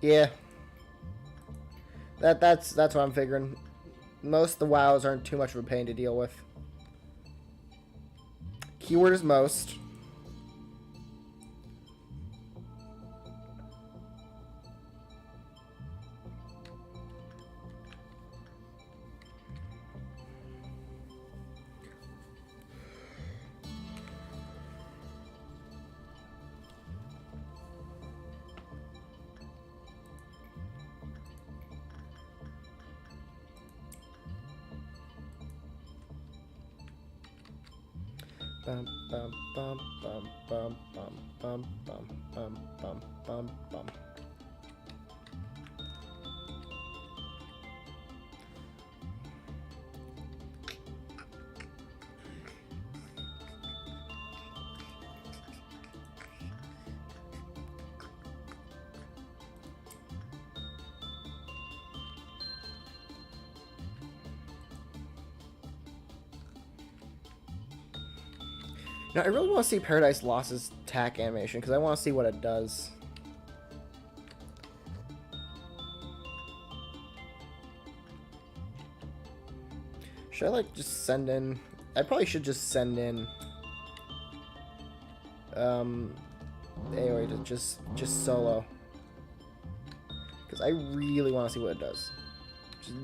[SPEAKER 1] Yeah. That's what I'm figuring. Most of the WoWs aren't too much of a pain to deal with. Keyword is most. Bum bum bum bum bum bum bum bum bum bum bum bum. Now, I really want to see Paradise Lost's attack animation, because I want to see what it does. Should I, like, just send in... I probably should just send in... AoE to just solo. Because I really want to see what it does.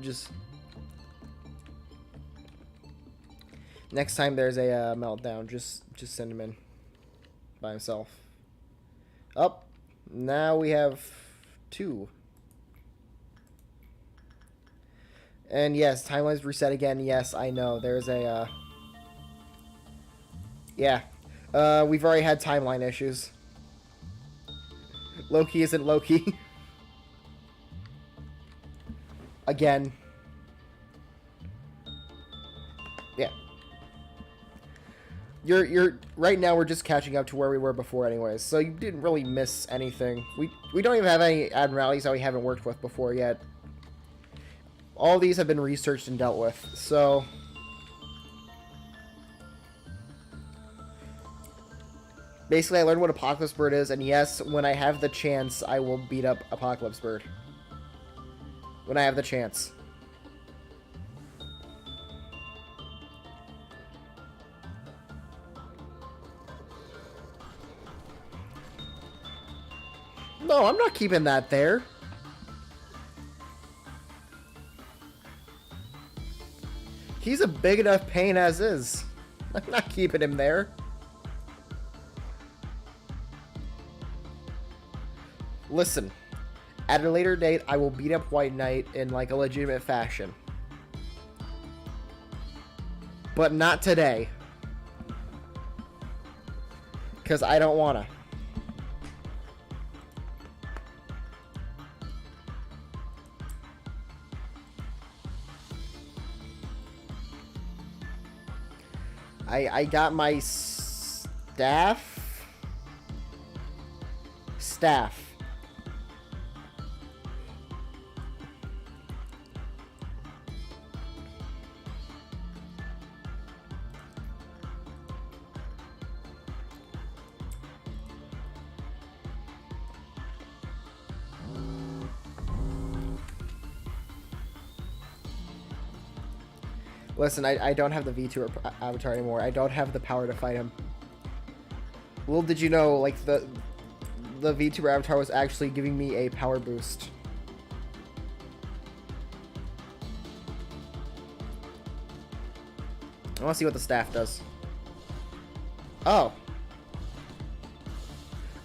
[SPEAKER 1] Just... Next time there's a meltdown, just send him in by himself. Up. Now we have 2. And yes, timeline's reset again. Yes, I know. There's a yeah. We've already had timeline issues. Loki isn't Loki. Again. Yeah. You're right now we're just catching up to where we were before anyways, so you didn't really miss anything. We don't even have any admiralities that we haven't worked with before yet. All these have been researched and dealt with, so basically I learned what Apocalypse Bird is, and yes, when I have the chance I will beat up Apocalypse Bird. When I have the chance. No, I'm not keeping that there. He's a big enough pain as is. I'm not keeping him there. Listen, at a later date, I will beat up White Knight in like a legitimate fashion. But not today. Because I don't wanna. I got my staff. Staff. Listen, I don't have the VTuber avatar anymore. I don't have the power to fight him. Little did you know, like, the VTuber avatar was actually giving me a power boost. I want to see what the staff does. Oh.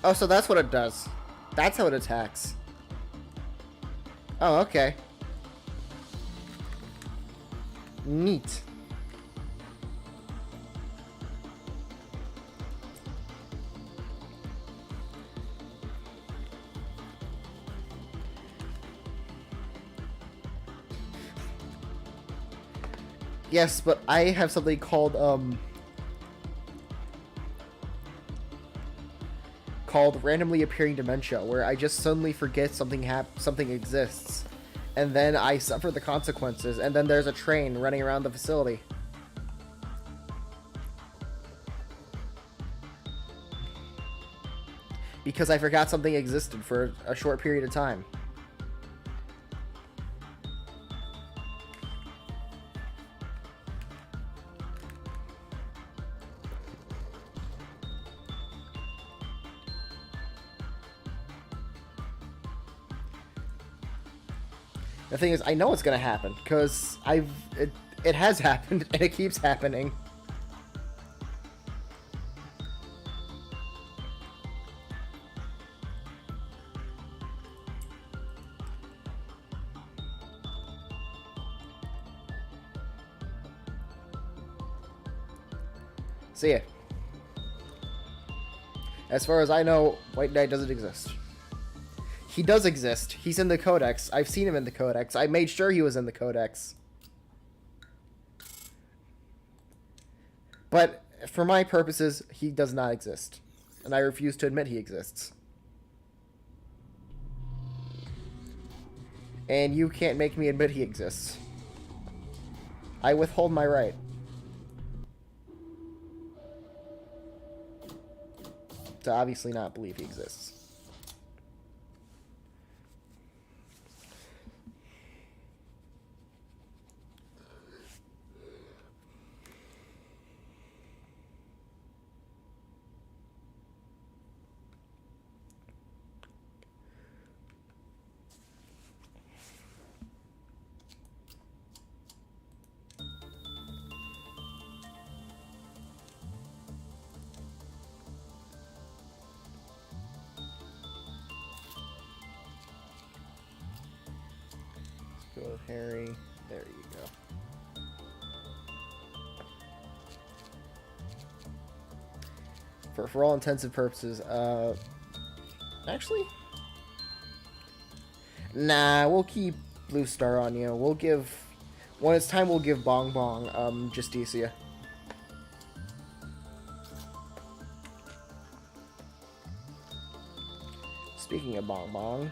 [SPEAKER 1] Oh, so that's what it does. That's how it attacks. Oh, okay. Neat. Yes, but I have something called randomly appearing dementia, where I just suddenly forget something exists, and then I suffer the consequences, and then there's a train running around the facility. Because I forgot something existed for a short period of time. The thing is, I know it's gonna happen, because it has happened, and it keeps happening. See ya. As far as I know, White Knight doesn't exist. He does exist. He's in the Codex. I've seen him in the Codex. I made sure he was in the Codex. But for my purposes, he does not exist. And I refuse to admit he exists. And you can't make me admit he exists. I withhold my right. To obviously not believe he exists. Go with Harry. There you go. For all intents and purposes, actually, nah, we'll keep Blue Star on you. We'll give, when it's time, we'll give Bong Bong, Justicia. Speaking of Bong Bong,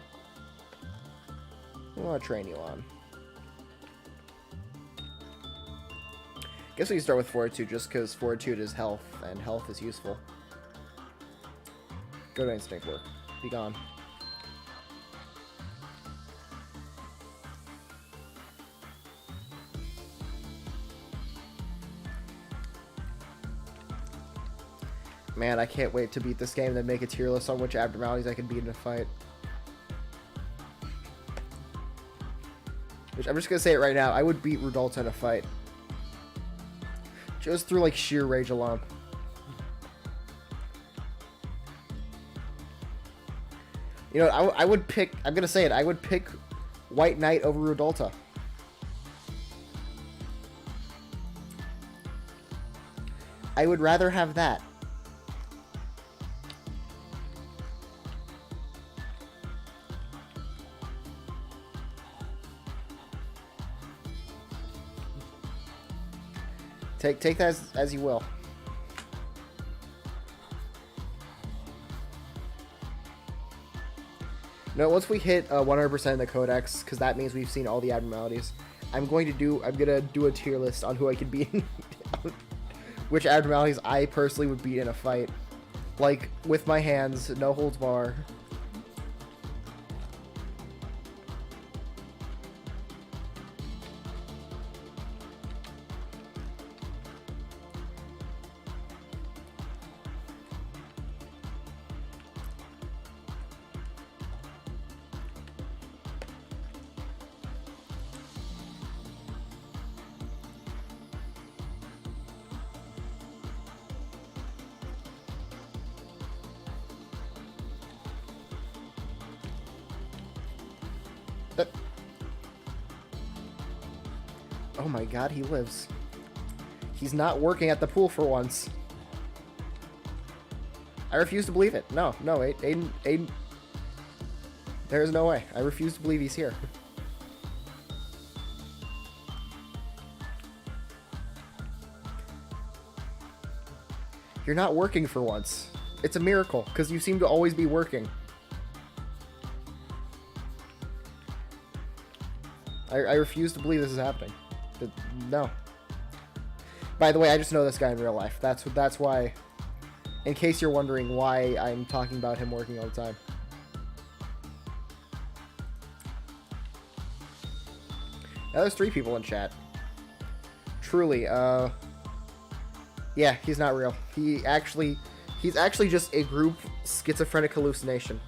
[SPEAKER 1] I want to train you on. Guess we can start with Fortitude, just because Fortitude is health, and health is useful. Go to Instinct Work. Be gone. Man, I can't wait to beat this game and then make a tier list on which abnormalities I can beat in a fight. Which, I'm just gonna say it right now, I would beat Rudolta in a fight. Just through, like, sheer rage alone. You know, I would pick, I'm gonna say it, I would pick White Knight over Rudolta. I would rather have that. Take that as you will. No, once we hit 100% of the codex, because that means we've seen all the abnormalities, I'm gonna do a tier list on who I could beat, which abnormalities I personally would beat in a fight, like with my hands, no holds bar. Oh my god, he lives. He's not working at the pool for once. I refuse to believe it. No, Aiden. There is no way. I refuse to believe he's here. You're not working for once. It's a miracle, because you seem to always be working. I refuse to believe this is happening. No. By the way, I just know this guy in real life. That's why, in case you're wondering why I'm talking about him working all the time. Now there's 3 people in chat. Truly, yeah, he's not real. He's actually just a group schizophrenic hallucination.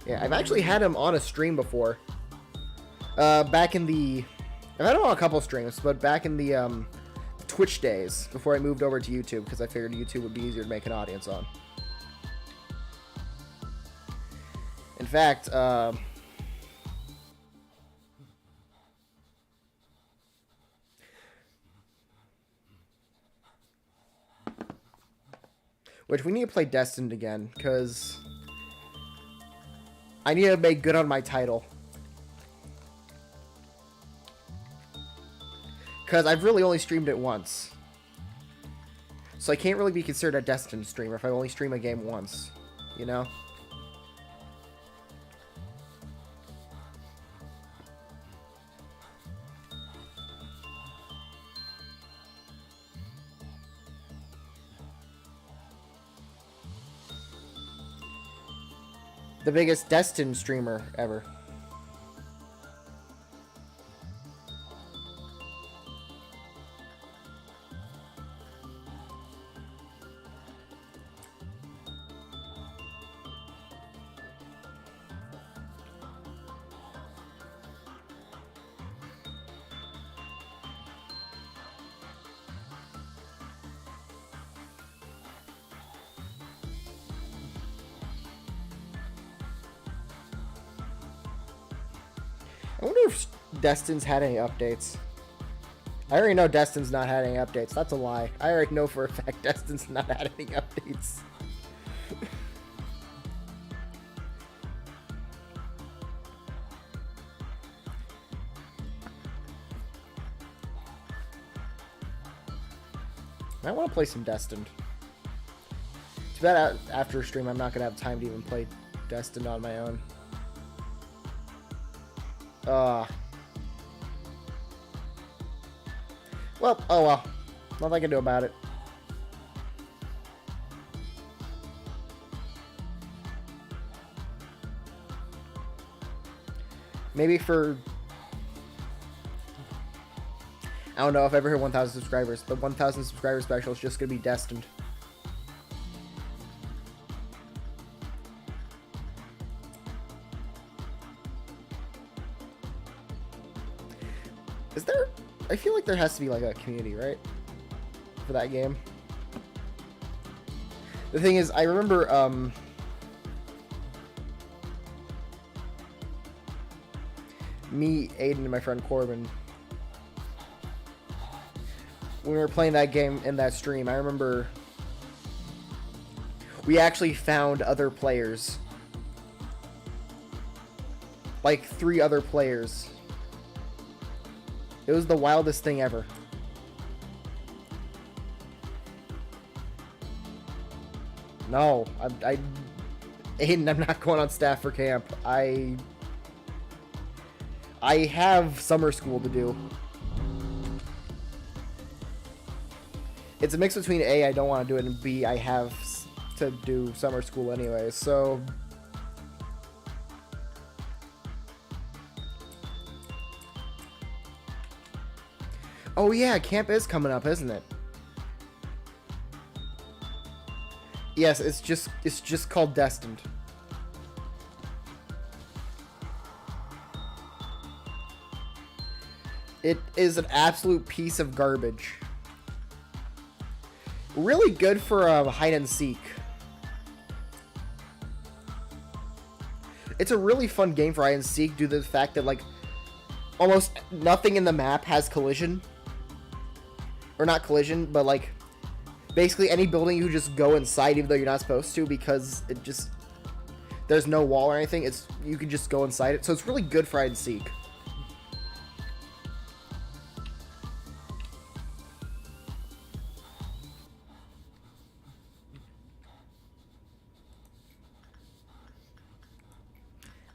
[SPEAKER 1] Yeah, I've actually had him on a stream before. Back in the... I've had him on a couple streams, but back in the Twitch days, before I moved over to YouTube, because I figured YouTube would be easier to make an audience on. In fact, which we need to play Destined again, because I need to make good on my title. Because I've really only streamed it once. So I can't really be considered a Destined streamer if I only stream a game once. You know? The biggest Destined streamer ever. I wonder if Destin's had any updates. I already know Destin's not had any updates. That's a lie. I already know for a fact Destin's not had any updates. I want to play some Destined. Too bad after a stream I'm not going to have time to even play Destined on my own. Well, oh well. Nothing I can do about it. Maybe for... I don't know if I ever hit 1,000 subscribers. The 1,000 subscriber special is just going to be Destined. Is there... I feel like there has to be like a community, right? For that game. The thing is, I remember, me, Aiden, and my friend Corbin, when we were playing that game in that stream, I remember we actually found other players. Like 3 other players. It was the wildest thing ever. No, Aiden, I'm not going on staff for camp. I have summer school to do. It's a mix between A, I don't want to do it, and B, I have to do summer school anyway, so... Oh yeah, camp is coming up, isn't it? Yes, it's just called Destined. It is an absolute piece of garbage. Really good for hide and seek. It's a really fun game for hide and seek due to the fact that like almost nothing in the map has collision. Or not collision, but like basically any building you just go inside even though you're not supposed to because it just there's no wall or anything. It's you can just go inside it. So it's really good for hide and seek.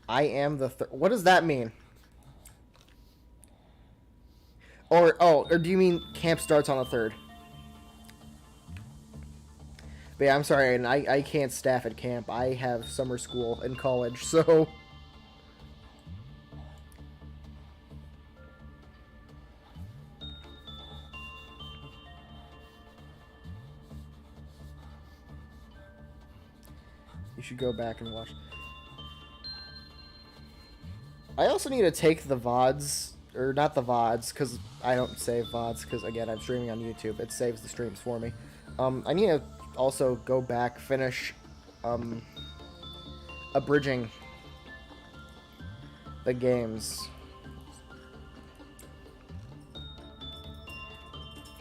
[SPEAKER 1] I am the what does that mean? Or do you mean camp starts on the 3rd? But yeah, I'm sorry, and I can't staff at camp. I have summer school in college, so... You should go back and watch. I also need to take the VODs, or not the VODs, because I don't save VODs, because again, I'm streaming on YouTube. It saves the streams for me. I need to also go back, finish, abridging the games.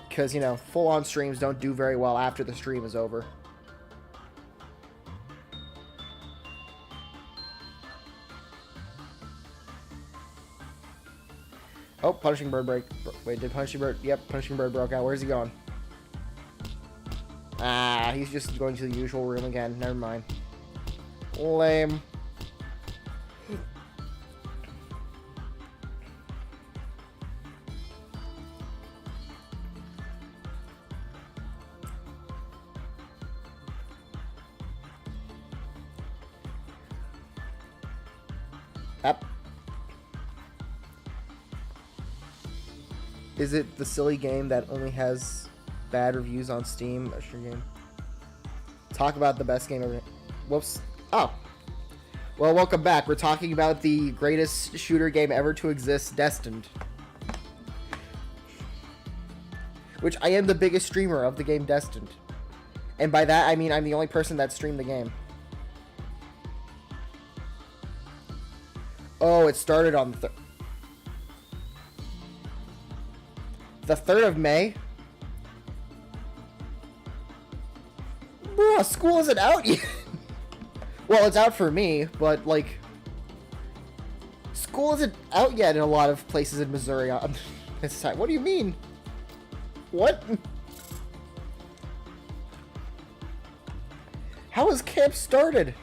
[SPEAKER 1] Because, you know, full-on streams don't do very well after the stream is over. Oh, Punishing Bird break. Wait, did Punishing Bird? Yep, Punishing Bird broke out. Where's he going? Ah, he's just going to the usual room again. Never mind. Lame. Up. Is it the silly game that only has bad reviews on Steam? A sure game. Talk about the best game ever. Whoops. Oh. Well, welcome back. We're talking about the greatest shooter game ever to exist, Destined. Which I am the biggest streamer of the game Destined. And by that, I mean I'm the only person that streamed the game. Oh, it started on the 3rd of May? Bruh, school isn't out yet. Well, it's out for me, but, like... School isn't out yet in a lot of places in Missouri on this time. What do you mean? What? How has camp started?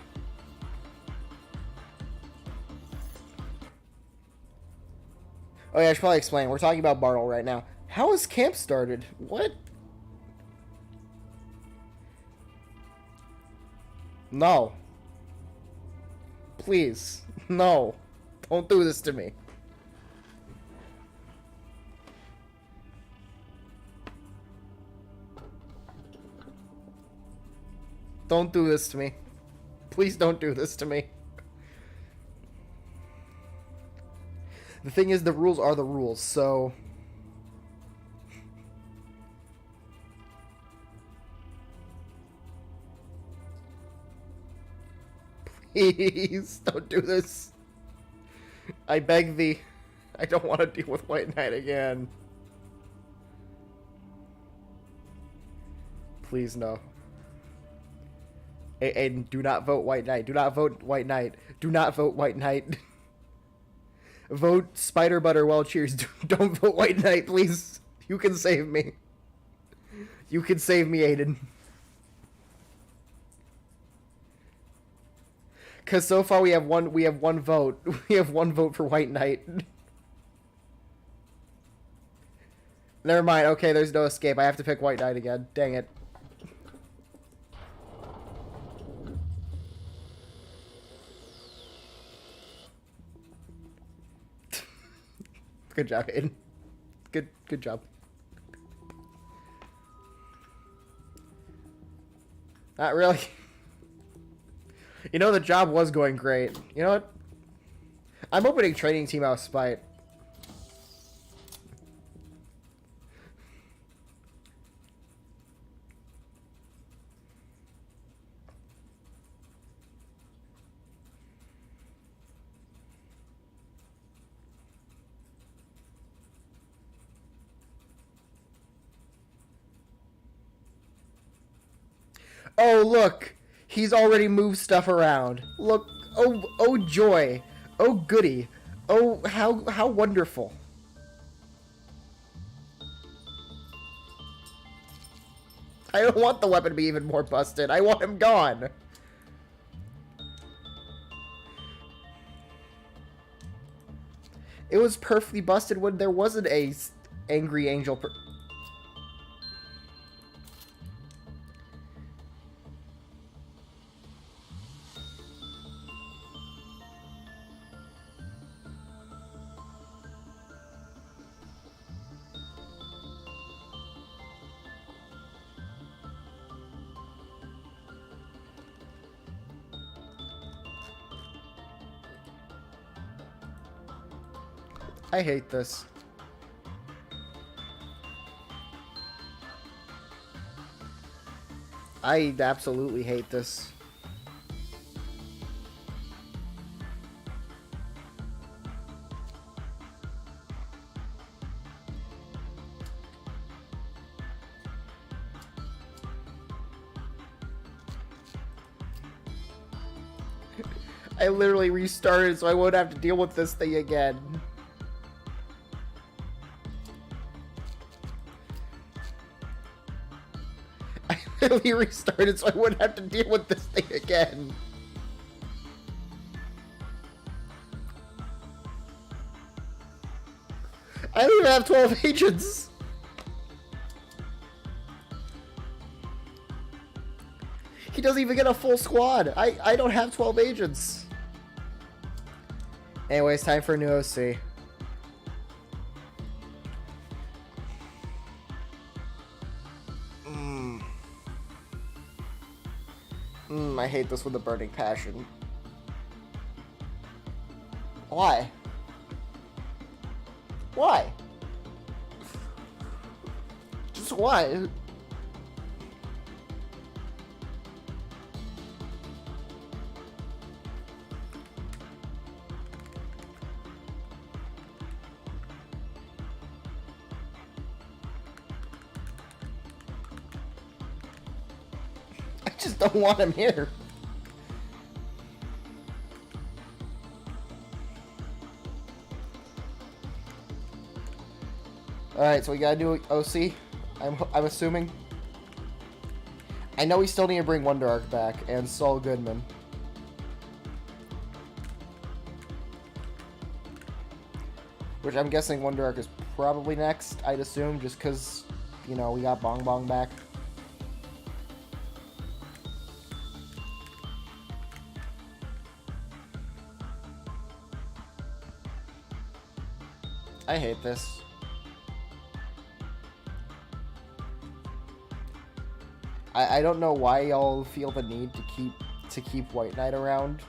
[SPEAKER 1] Oh yeah, I should probably explain. We're talking about Bartle right now. How has camp started? What? No. Please. No. Don't do this to me. Don't do this to me. Please don't do this to me. The thing is, the rules are the rules, so... Please, don't do this. I beg thee. I don't want to deal with White Knight again. Please, no. Aiden, do not vote White Knight. Do not vote White Knight. Do not vote White Knight. Vote Spider Butter Well Cheers. Don't vote White Knight, please. You can save me. You can save me, Aiden. Cause so far we have one vote. We have one vote for White Knight. Never mind. Okay, there's no escape. I have to pick White Knight again. Dang it. Good job, Aiden. Good job. Not really. You know, the job was going great. You know what? I'm opening training team out of spite. Oh, look. He's already moved stuff around. Look. Oh joy. Oh, goody. Oh, how wonderful. I don't want the weapon to be even more busted. I want him gone. It was perfectly busted when there wasn't a angry angel. I hate this. I absolutely hate this. I literally restarted so I won't have to deal with this thing again. I literally restarted so I wouldn't have to deal with this thing again. I don't even have 12 agents. He doesn't even get a full squad. I don't have 12 agents. Anyways, time for a new OC. I hate this with a burning passion. Why? Why? Just why? I just don't want him here. Alright, so we gotta do OC, I'm assuming. I know we still need to bring Wonder Arc back, and Saul Goodman. Which I'm guessing Wonder Arc is probably next, I'd assume, just because, you know, we got Bong Bong back. I hate this. I don't know why y'all feel the need to keep White Knight around.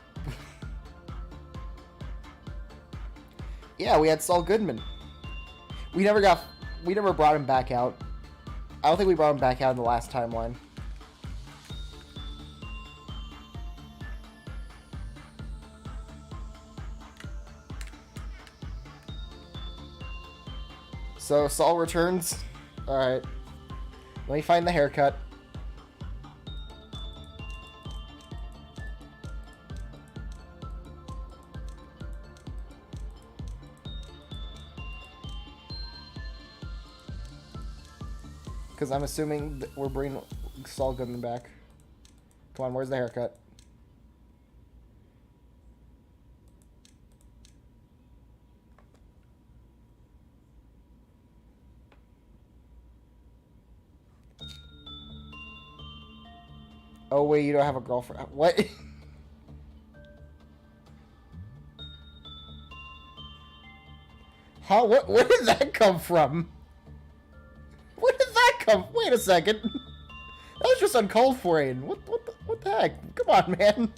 [SPEAKER 1] Yeah, we had Saul Goodman. We never brought him back out. I don't think we brought him back out in the last timeline. So Saul returns. Alright. Let me find the haircut. Because I'm assuming that we're bringing Saul Goodman back. Come on, where's the haircut? Oh wait, you don't have a girlfriend. What? Huh? What? Where did that come from? Where did that come? Wait a second. That was just uncalled for, Aiden. What the heck? Come on, man.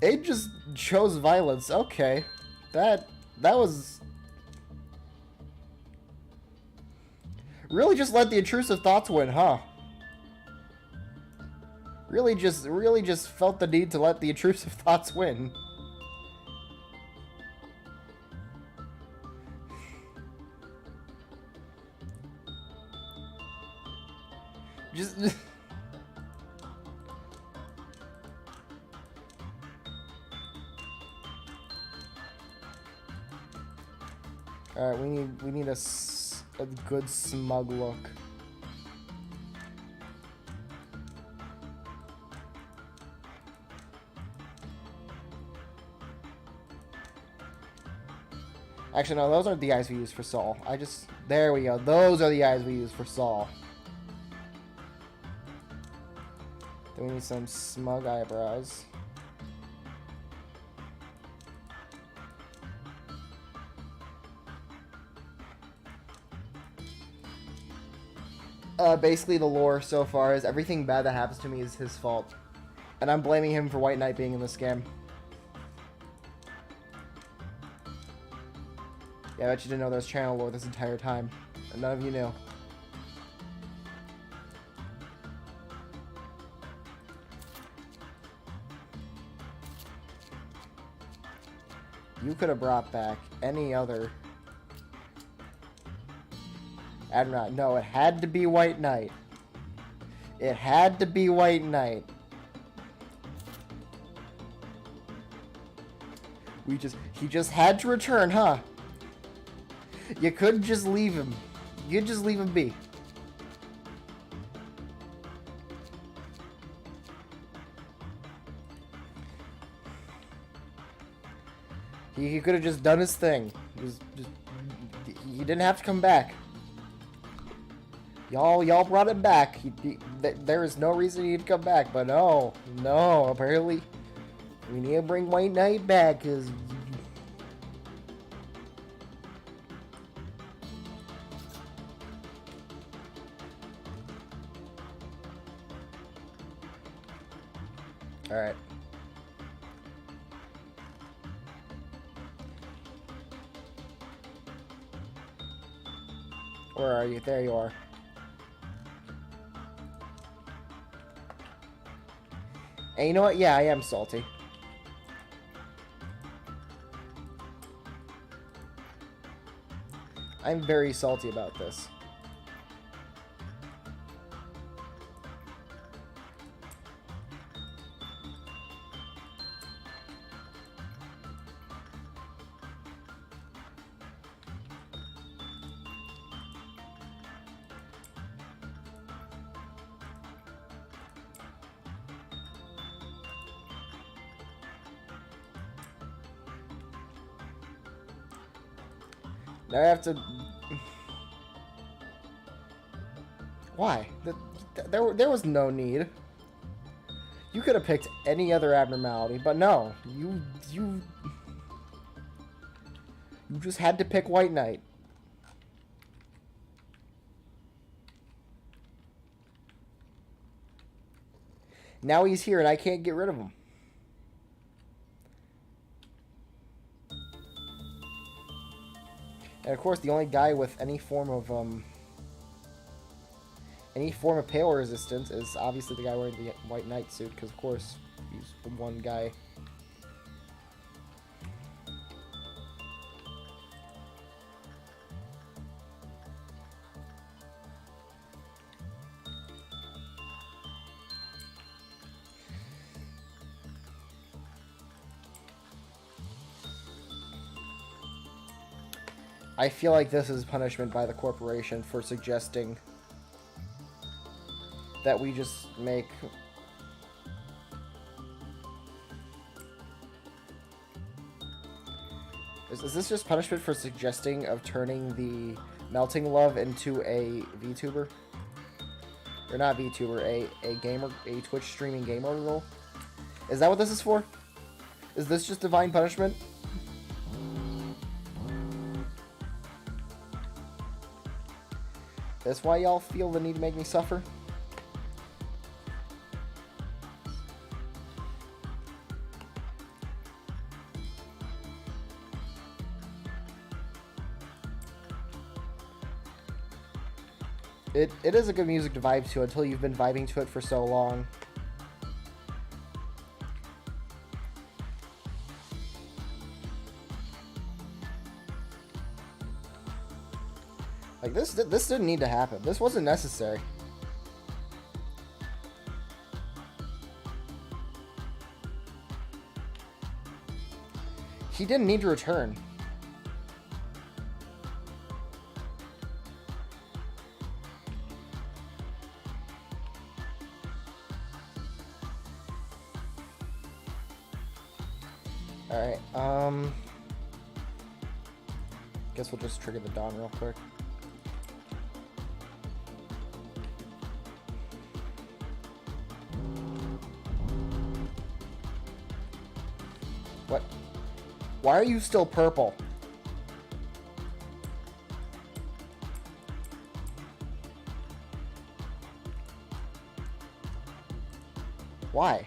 [SPEAKER 1] Aiden just chose violence. Okay, that was really just let the intrusive thoughts win, huh? Really just felt the need to let the intrusive thoughts win. Just all right. We need a good smug look. Actually, no, those aren't the eyes we use for Saul. There we go. Those are the eyes we use for Saul. Then we need some smug eyebrows. Basically the lore so far is everything bad that happens to me is his fault. And I'm blaming him for White Knight being in this game. Yeah, I bet you didn't know there was channel lore this entire time. And none of you knew. You could have brought back any other Admiral. No, it had to be White Knight. It had to be White Knight. He just had to return, huh? You couldn't just leave him. You could just leave him be. He could have just done his thing. He didn't have to come back. Y'all brought him back. There is no reason he'd come back, but no, apparently we need to bring White Knight back, cause all right. Where are you? There you are. And you know what? Yeah, I am salty. I'm very salty about this. Now I have to... Why? There was no need. You could have picked any other abnormality, but no. You just had to pick White Knight. Now he's here and I can't get rid of him. And of course, the only guy with any form of pale resistance is obviously the guy wearing the White Knight suit, because of course he's the one guy. I feel like this is punishment by the corporation for suggesting that we just make... Is this just punishment for suggesting of turning the Melting Love into a VTuber? Or not VTuber, a gamer, a Twitch streaming gamer role. Is that what this is for? Is this just divine punishment? That's why y'all feel the need to make me suffer? It is a good music to vibe to until you've been vibing to it for so long. Like, this didn't need to happen. This wasn't necessary. He didn't need to return. Alright, guess we'll just trigger the Dawn real quick. What? Why are you still purple? Why?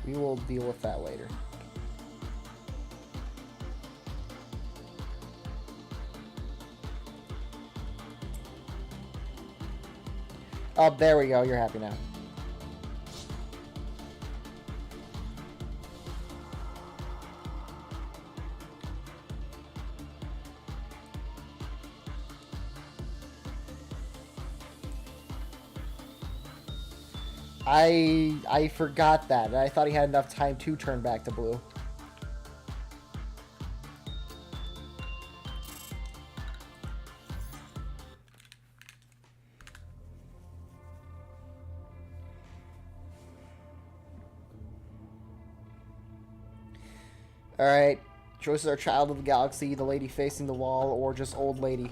[SPEAKER 1] We will deal with that later. Oh, there we go. You're happy now. I forgot that. I thought he had enough time to turn back to blue. Alright. Choices are Child of the Galaxy, The Lady Facing the Wall, or just Old Lady.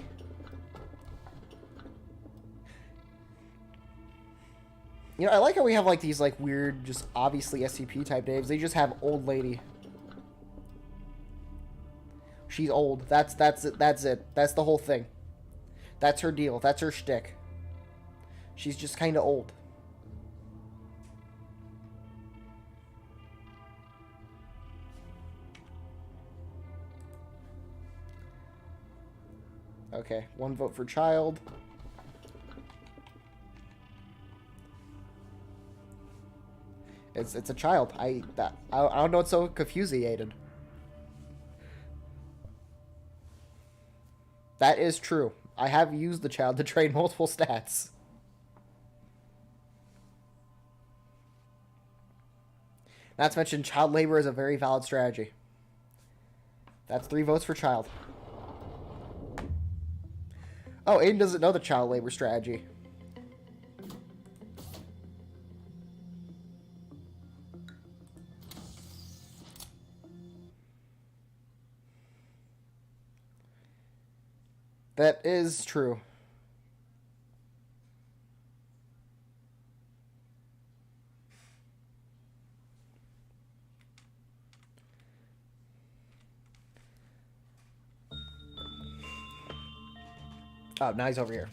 [SPEAKER 1] You know, I like how we have, like, these, like, weird, just obviously SCP-type names. They just have Old Lady. She's old. That's it. That's it. That's the whole thing. That's her deal. That's her shtick. She's just kind of old. Okay, 1 vote for child. It's a child. I don't know what's so confusing. That is true. I have used the child to train multiple stats. Not to mention, child labor is a very valid strategy. That's 3 votes for child. Oh, Aiden doesn't know the child labor strategy. That is true. Oh, now he's over here.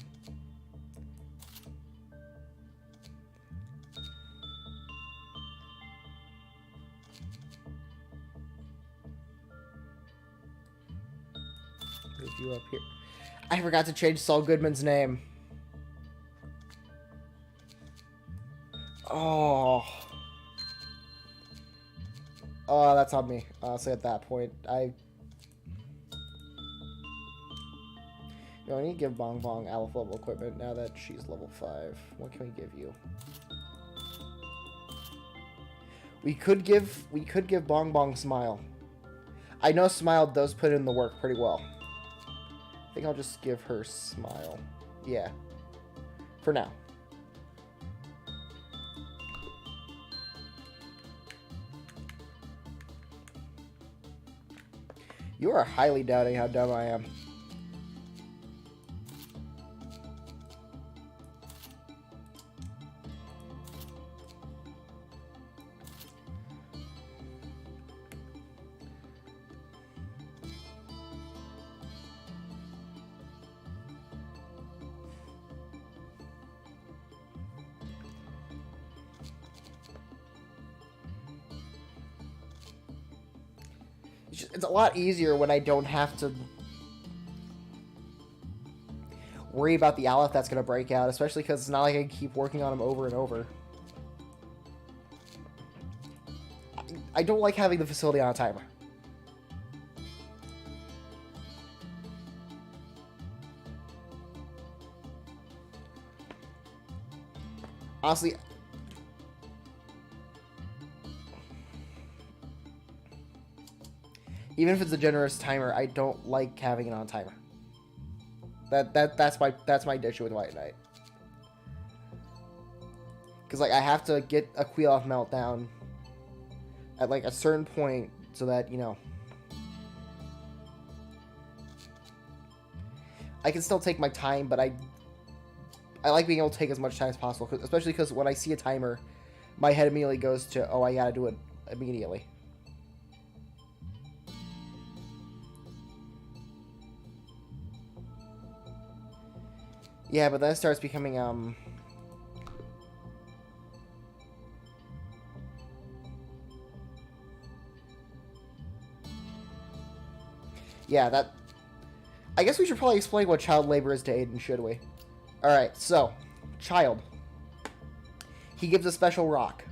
[SPEAKER 1] Move you up here. I forgot to change Saul Goodman's name. Oh. Oh, that's on me. Honestly, at that point, I need to give Bong Bong alpha level equipment now that she's level 5. What can we give you? We could give Bong Bong Smile. I know Smile does put in the work pretty well. I think I'll just give her Smile. Yeah. For now. You are highly doubting how dumb I am. It's a lot easier when I don't have to worry about the Aleph that's going to break out, especially because it's not like I can keep working on him over and over. I don't like having the facility on a timer. Honestly, even if it's a generous timer, I don't like having it on a timer. That's my issue with White Knight. Because like I have to get a Queel meltdown at like a certain point so that, you know, I can still take my time, but I like being able to take as much time as possible, especially because when I see a timer, my head immediately goes to, oh, I gotta do it immediately. Yeah, but then it starts becoming, yeah, that... I guess we should probably explain what child labor is to Aiden, should we? Alright, so, child. He gives a special rock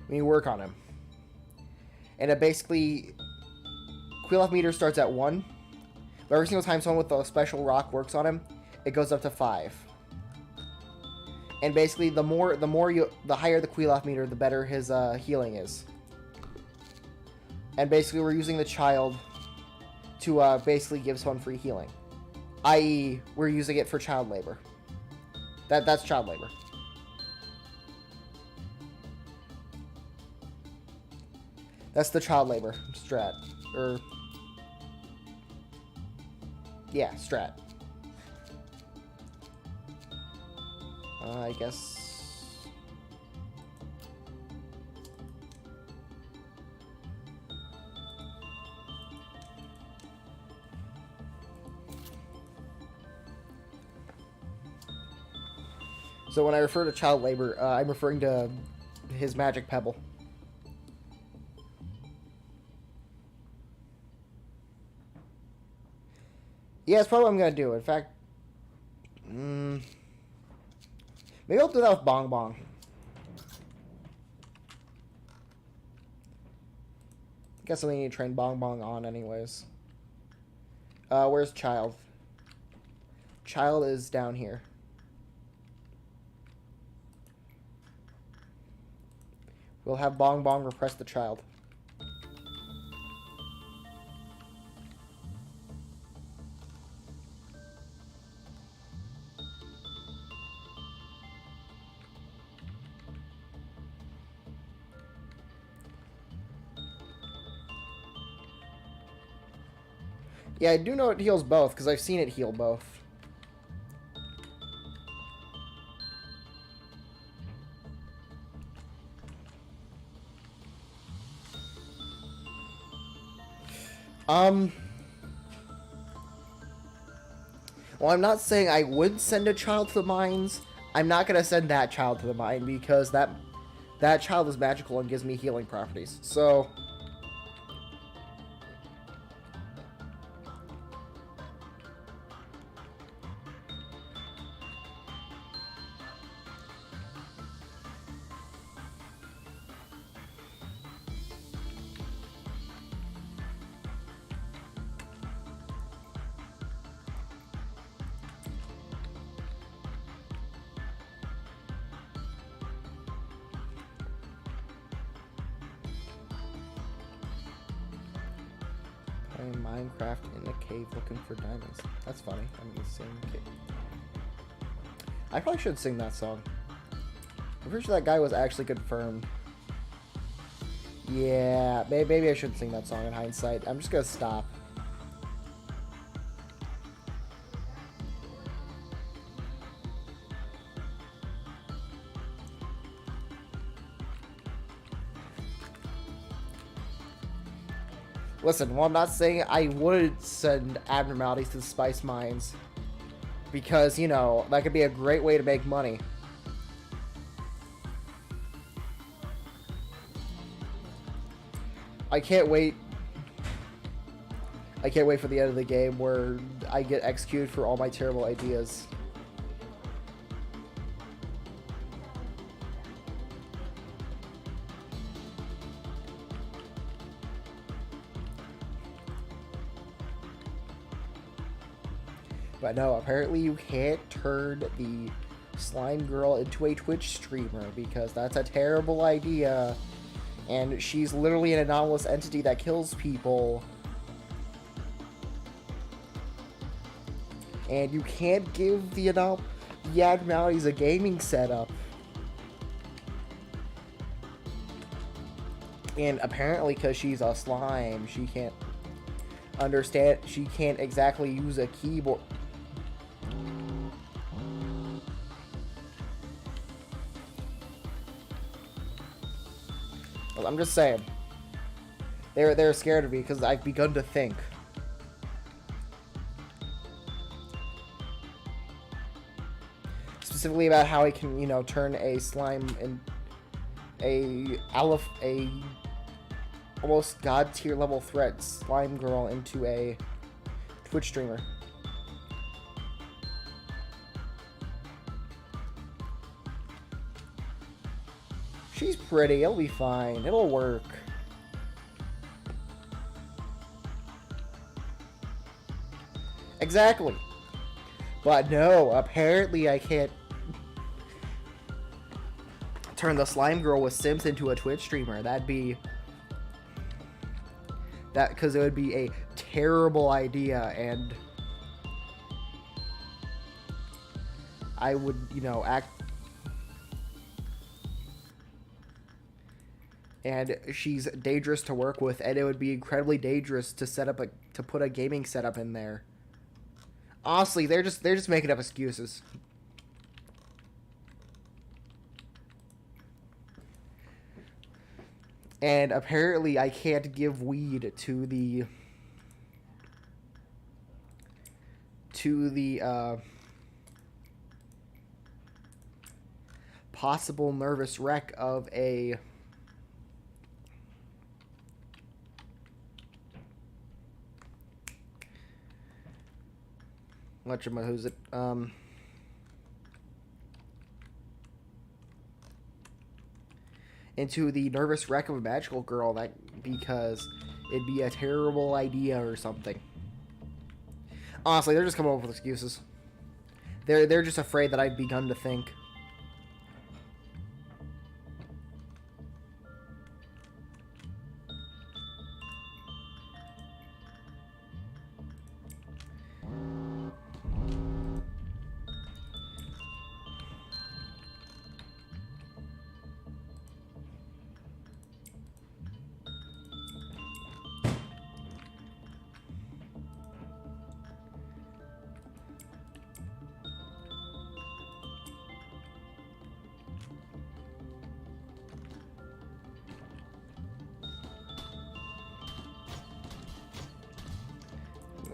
[SPEAKER 1] when you work on him. And it basically... Queel meter starts at 1. But every single time someone with a special rock works on him, it goes up to 5. And basically, the higher the Queel meter, the better his healing is. And basically, we're using the child to basically give someone free healing. I.e., we're using it for child labor. That's child labor. That's the child labor strat. Or... yeah, strat. I guess... So when I refer to child labor, I'm referring to his magic pebble. Yeah, that's probably what I'm going to do. In fact... maybe I'll do that with Bong Bong. I guess I need to train Bong Bong on anyways. Where's Child? Child is down here. We'll have Bong Bong repress the child. Yeah, I do know it heals both, because I've seen it heal both. Well, I'm not saying I would send a child to the mines. I'm not going to send that child to the mine, because that child is magical and gives me healing properties. So... Minecraft in a cave looking for diamonds. That's funny. I'm in the same cave. I probably should sing that song. I'm pretty sure that guy was actually confirmed. Yeah, maybe I should sing that song in hindsight. I'm just gonna stop. Listen, well, I'm not saying I would send abnormalities to the spice mines, because, you know, that could be a great way to make money. I can't wait I can't wait for the end of the game where I get executed for all my terrible ideas. But no, apparently you can't turn the slime girl into a Twitch streamer because that's a terrible idea. And she's literally an anomalous entity that kills people. And you can't give the abnormalities a gaming setup. And apparently because she's a slime, she can't understand, she can't exactly use a keyboard. I'm just saying. They're scared of me because I've begun to think. Specifically about how I can, you know, turn a slime in a almost god tier level threat slime girl into a Twitch streamer. She's pretty. It'll be fine. It'll work. Exactly. But no, apparently I can't turn the slime girl with Sims into a Twitch streamer. That'd be... because it would be a terrible idea, and I would, you know, act... And she's dangerous to work with, and it would be incredibly dangerous to set up to put a gaming setup in there. Honestly, they're just making up excuses. And apparently I can't give weed to the possible nervous wreck of a who's it? Into the nervous wreck of a magical girl, because it'd be a terrible idea or something. Honestly, they're just coming up with excuses. They're just afraid that I've begun to think.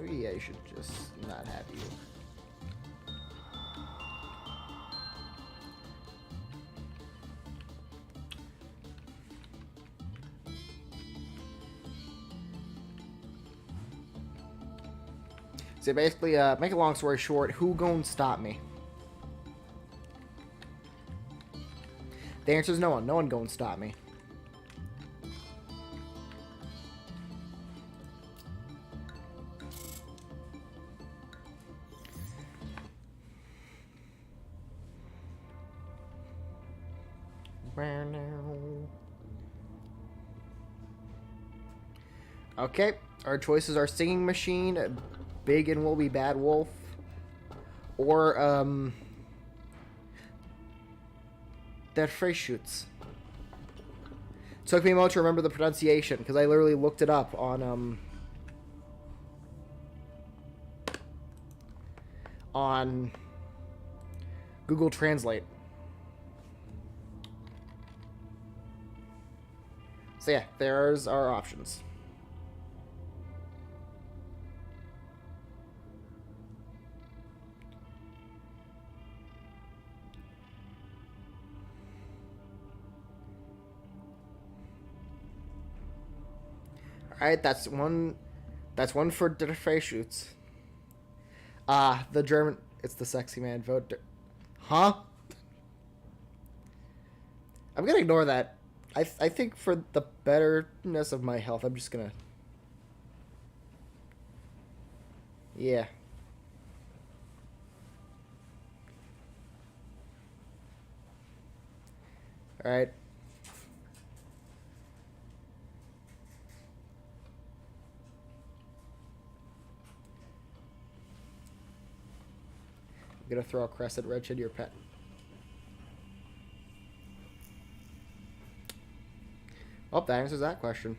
[SPEAKER 1] Maybe I should just not have you. So basically, make a long story short, who gon' stop me? The answer is no one. No one gon' stop me. Okay, our choices are Singing Machine, Big and Will Be Bad Wolf, or, Der Freischütz. Took me a moment to remember the pronunciation, because I literally looked it up on Google Translate. So yeah, there's our options. Alright, that's one That's one for the face shoots. Ah, the German. It's the sexy man vote. Huh? I'm gonna ignore that. I think for the betterness of my health, I'm just gonna. Yeah. All right. I'm gonna throw a crescent wrench into your pet. Oh, that answers that question.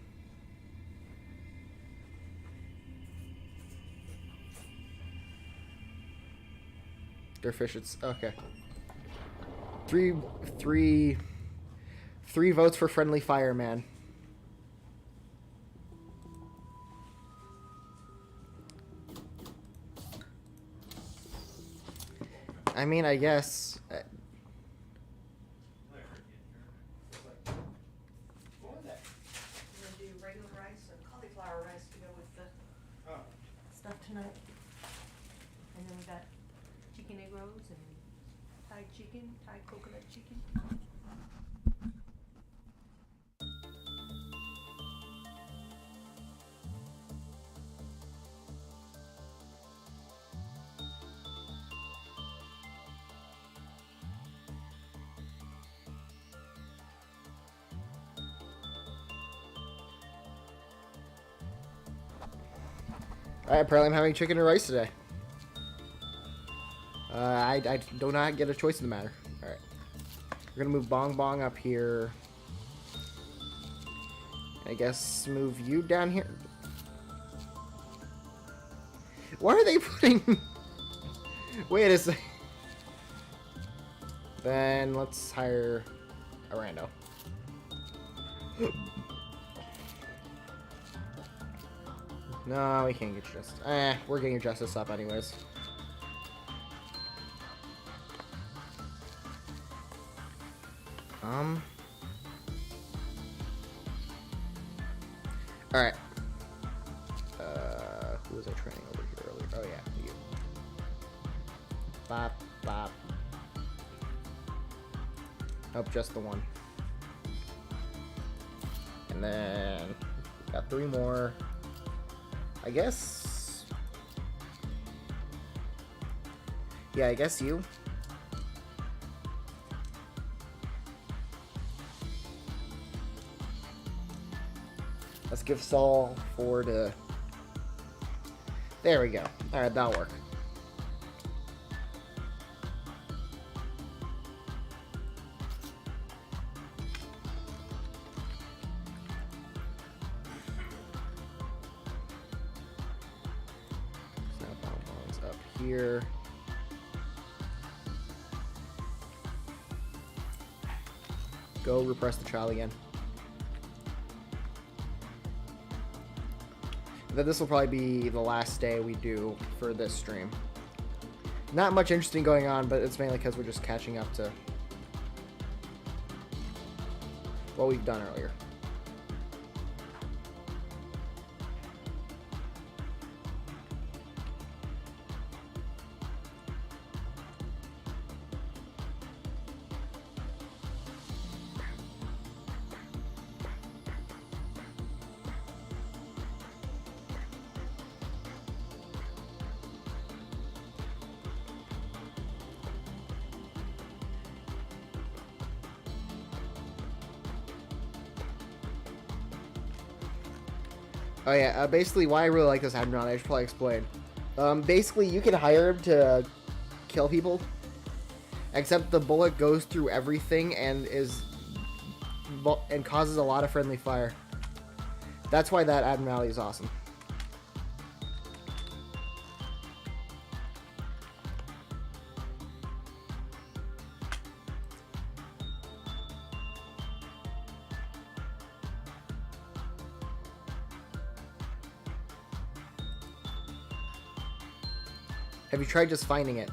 [SPEAKER 1] They're fish. It's okay. Three votes for friendly fireman. I mean, I guess.
[SPEAKER 2] Stuff tonight. And then we got chicken egg rolls and Thai chicken, Thai coconut chicken.
[SPEAKER 1] Alright, apparently I'm having chicken and rice today. I do not get a choice in the matter. Alright. We're gonna move Bong Bong up here. I guess move you down here. Why are they putting... Wait a sec. Then let's hire a rando. No, we can't get justice. We're getting your justice up anyways. Alright. Who was I training over here earlier? Oh yeah, you. Bop, bop. Oh, just the one. And then got 3 more. I guess. Yeah, I guess you. Let's give Saul 4 to. There we go. Alright, that'll work. Here. Go repress the child again. Then this will probably be the last day we do for this stream. Not much interesting going on, but it's mainly because we're just catching up to what we've done earlier. Oh yeah, basically why I really like this admiral, I should probably explain. Basically you can hire him to kill people, except the bullet goes through everything and causes a lot of friendly fire. That's why that admiralty is awesome. Have you tried just finding it?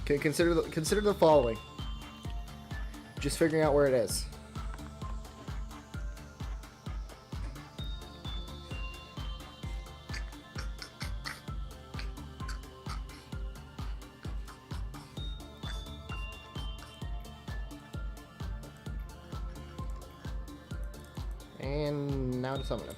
[SPEAKER 1] Okay, consider the following. Just figuring out where it is. And now to summon him.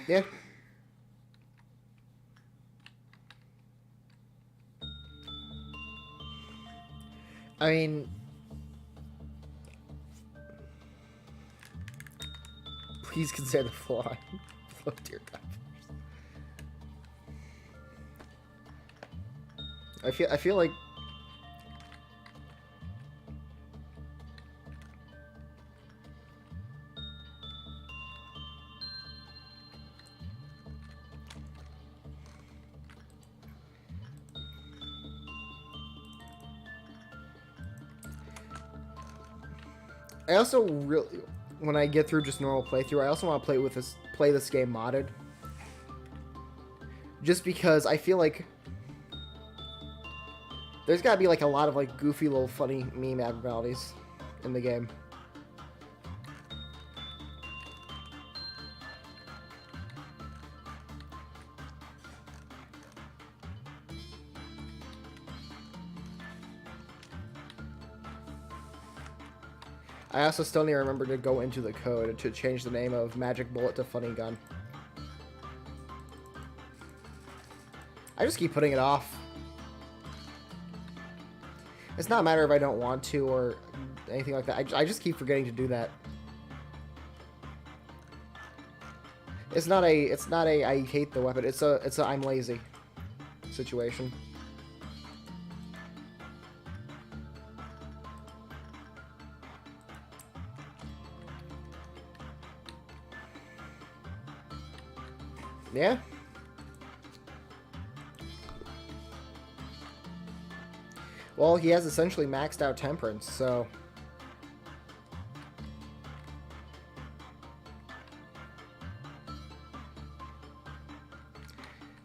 [SPEAKER 1] Yeah. I mean, please consider the flaw. Oh dear God. I feel like I also really, when I get through just normal playthrough, I also want to play this game modded. Just because I feel like there's gotta be like a lot of like goofy little funny meme abnormalities in the game. I also still need to remember to go into the code to change the name of Magic Bullet to Funny Gun. I just keep putting it off. It's not a matter if I don't want to or anything like that. I just keep forgetting to do that. It's not a I hate the weapon. It's a I'm lazy situation. Yeah. Well, he has essentially maxed out Temperance, so...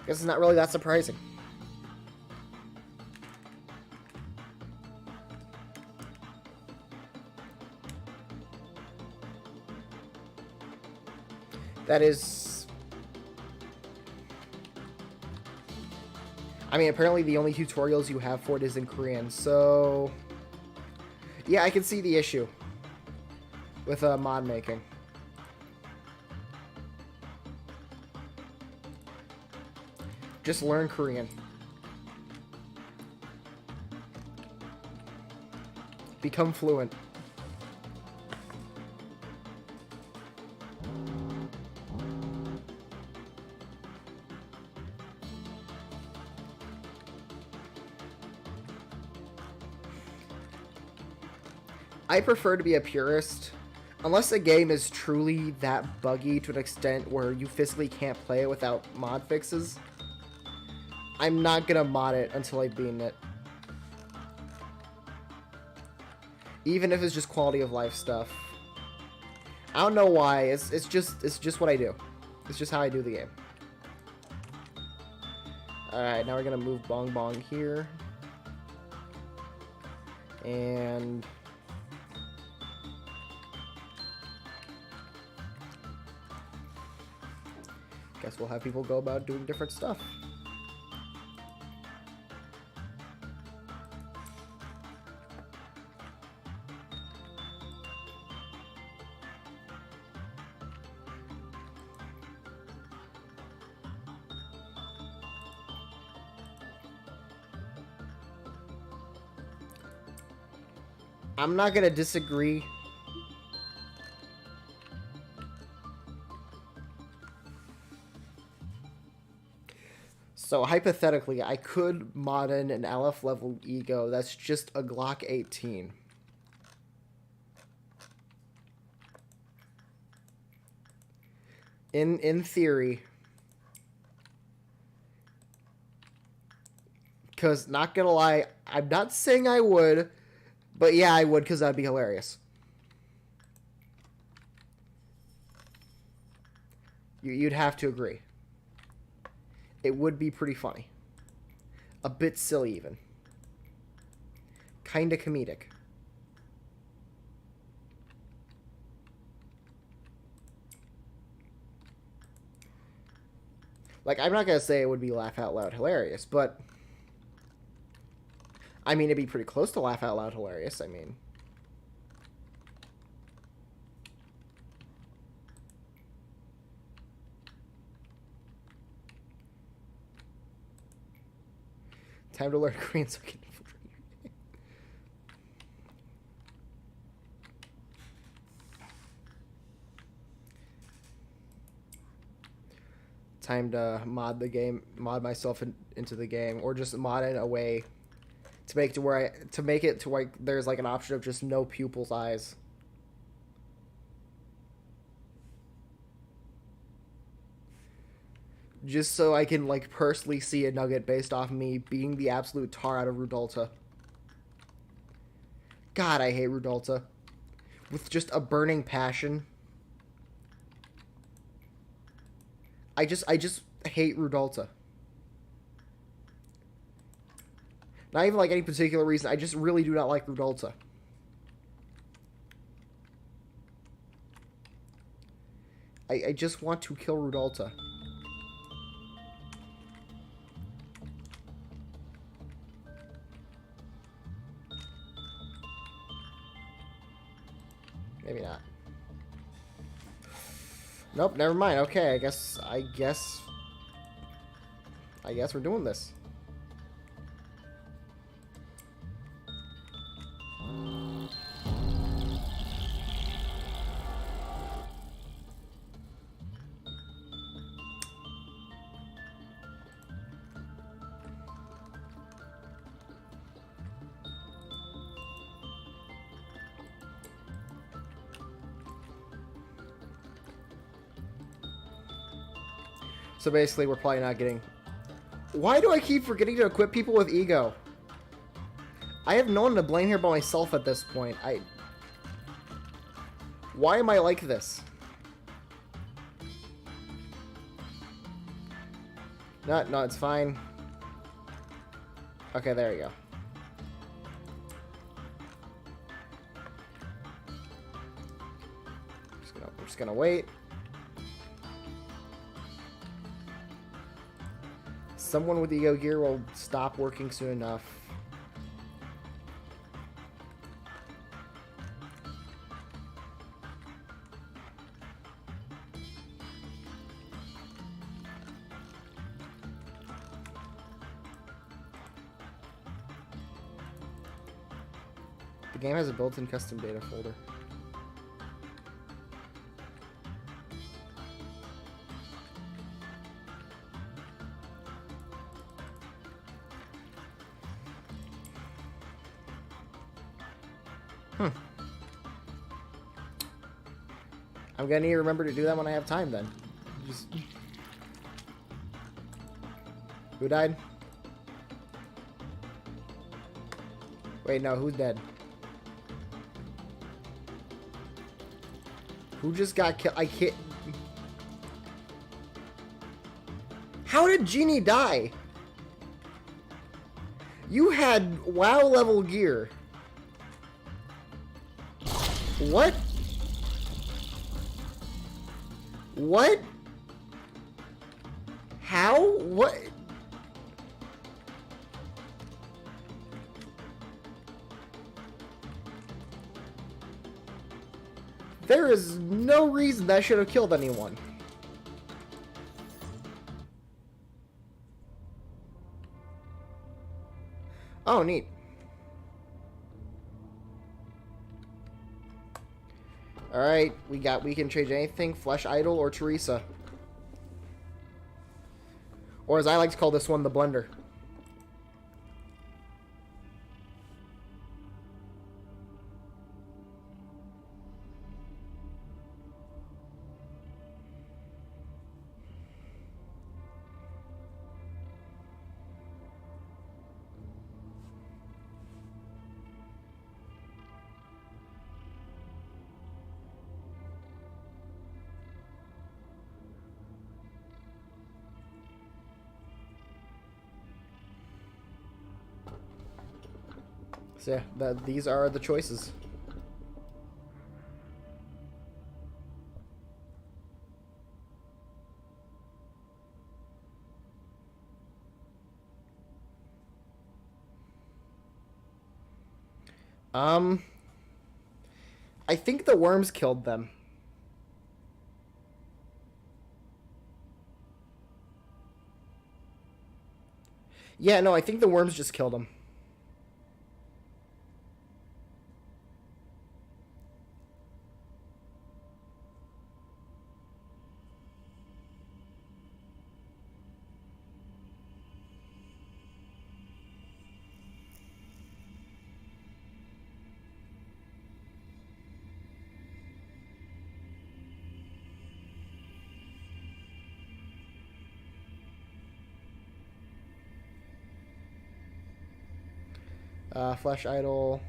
[SPEAKER 1] I guess it's not really that surprising. That is... I mean, apparently the only tutorials you have for it is in Korean, so... Yeah, I can see the issue with mod making. Just learn Korean. Become fluent. I prefer to be a purist. Unless a game is truly that buggy to an extent where you physically can't play it without mod fixes, I'm not gonna mod it until I've beaten it. Even if it's just quality of life stuff. I don't know why. It's just what I do. It's just how I do the game. Alright, now we're gonna move Bong Bong here. And... guess we'll have people go about doing different stuff. I'm not gonna disagree. So hypothetically, I could mod in an LF level ego that's just a Glock 18. In theory. Because, not gonna lie, I'm not saying I would, but yeah, I would, because that'd be hilarious. You'd have to agree. It would be pretty funny. A bit silly, even. Kinda comedic. Like, I'm not gonna say it would be laugh out loud hilarious, but I mean, it'd be pretty close to laugh out loud hilarious. I mean, time to learn Korean so I can infiltrate your game. Time to mod the game, mod myself into the game, or just mod it away to make it to where there's like an option of just no pupils' eyes. Just so I can like personally see a nugget based off me being the absolute tar out of Rudolta. God, I hate Rudolta. With just a burning passion. I just hate Rudolta. Not even like any particular reason. I just really do not like Rudolta. I just want to kill Rudolta. Maybe not. Nope, never mind. Okay, I guess we're doing this. So basically, we're probably not getting... Why do I keep forgetting to equip people with ego? I have no one to blame here but myself at this point. Why am I like this? No, it's fine. Okay, there you go. We're just gonna wait. Someone with ego gear will stop working soon enough. The game has a built-in custom data folder. I'm gonna need to remember to do that when I have time then. Just... Who died? Wait, no, who's dead? Who just got killed? I can't... How did Genie die? You had WoW level gear. What? What? How? What? There is no reason that should have killed anyone. Oh, neat. Alright, we can change anything, Flesh Idol or Teresa. Or as I like to call this one, the Blender. So yeah, these are the choices. Um, I think the worms killed them. Yeah, no, I think the worms just killed them. Flesh idol.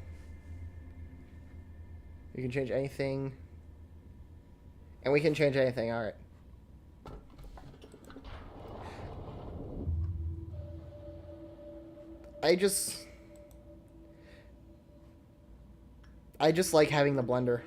[SPEAKER 1] You can change anything. And we can change anything, alright. I just like having the blender.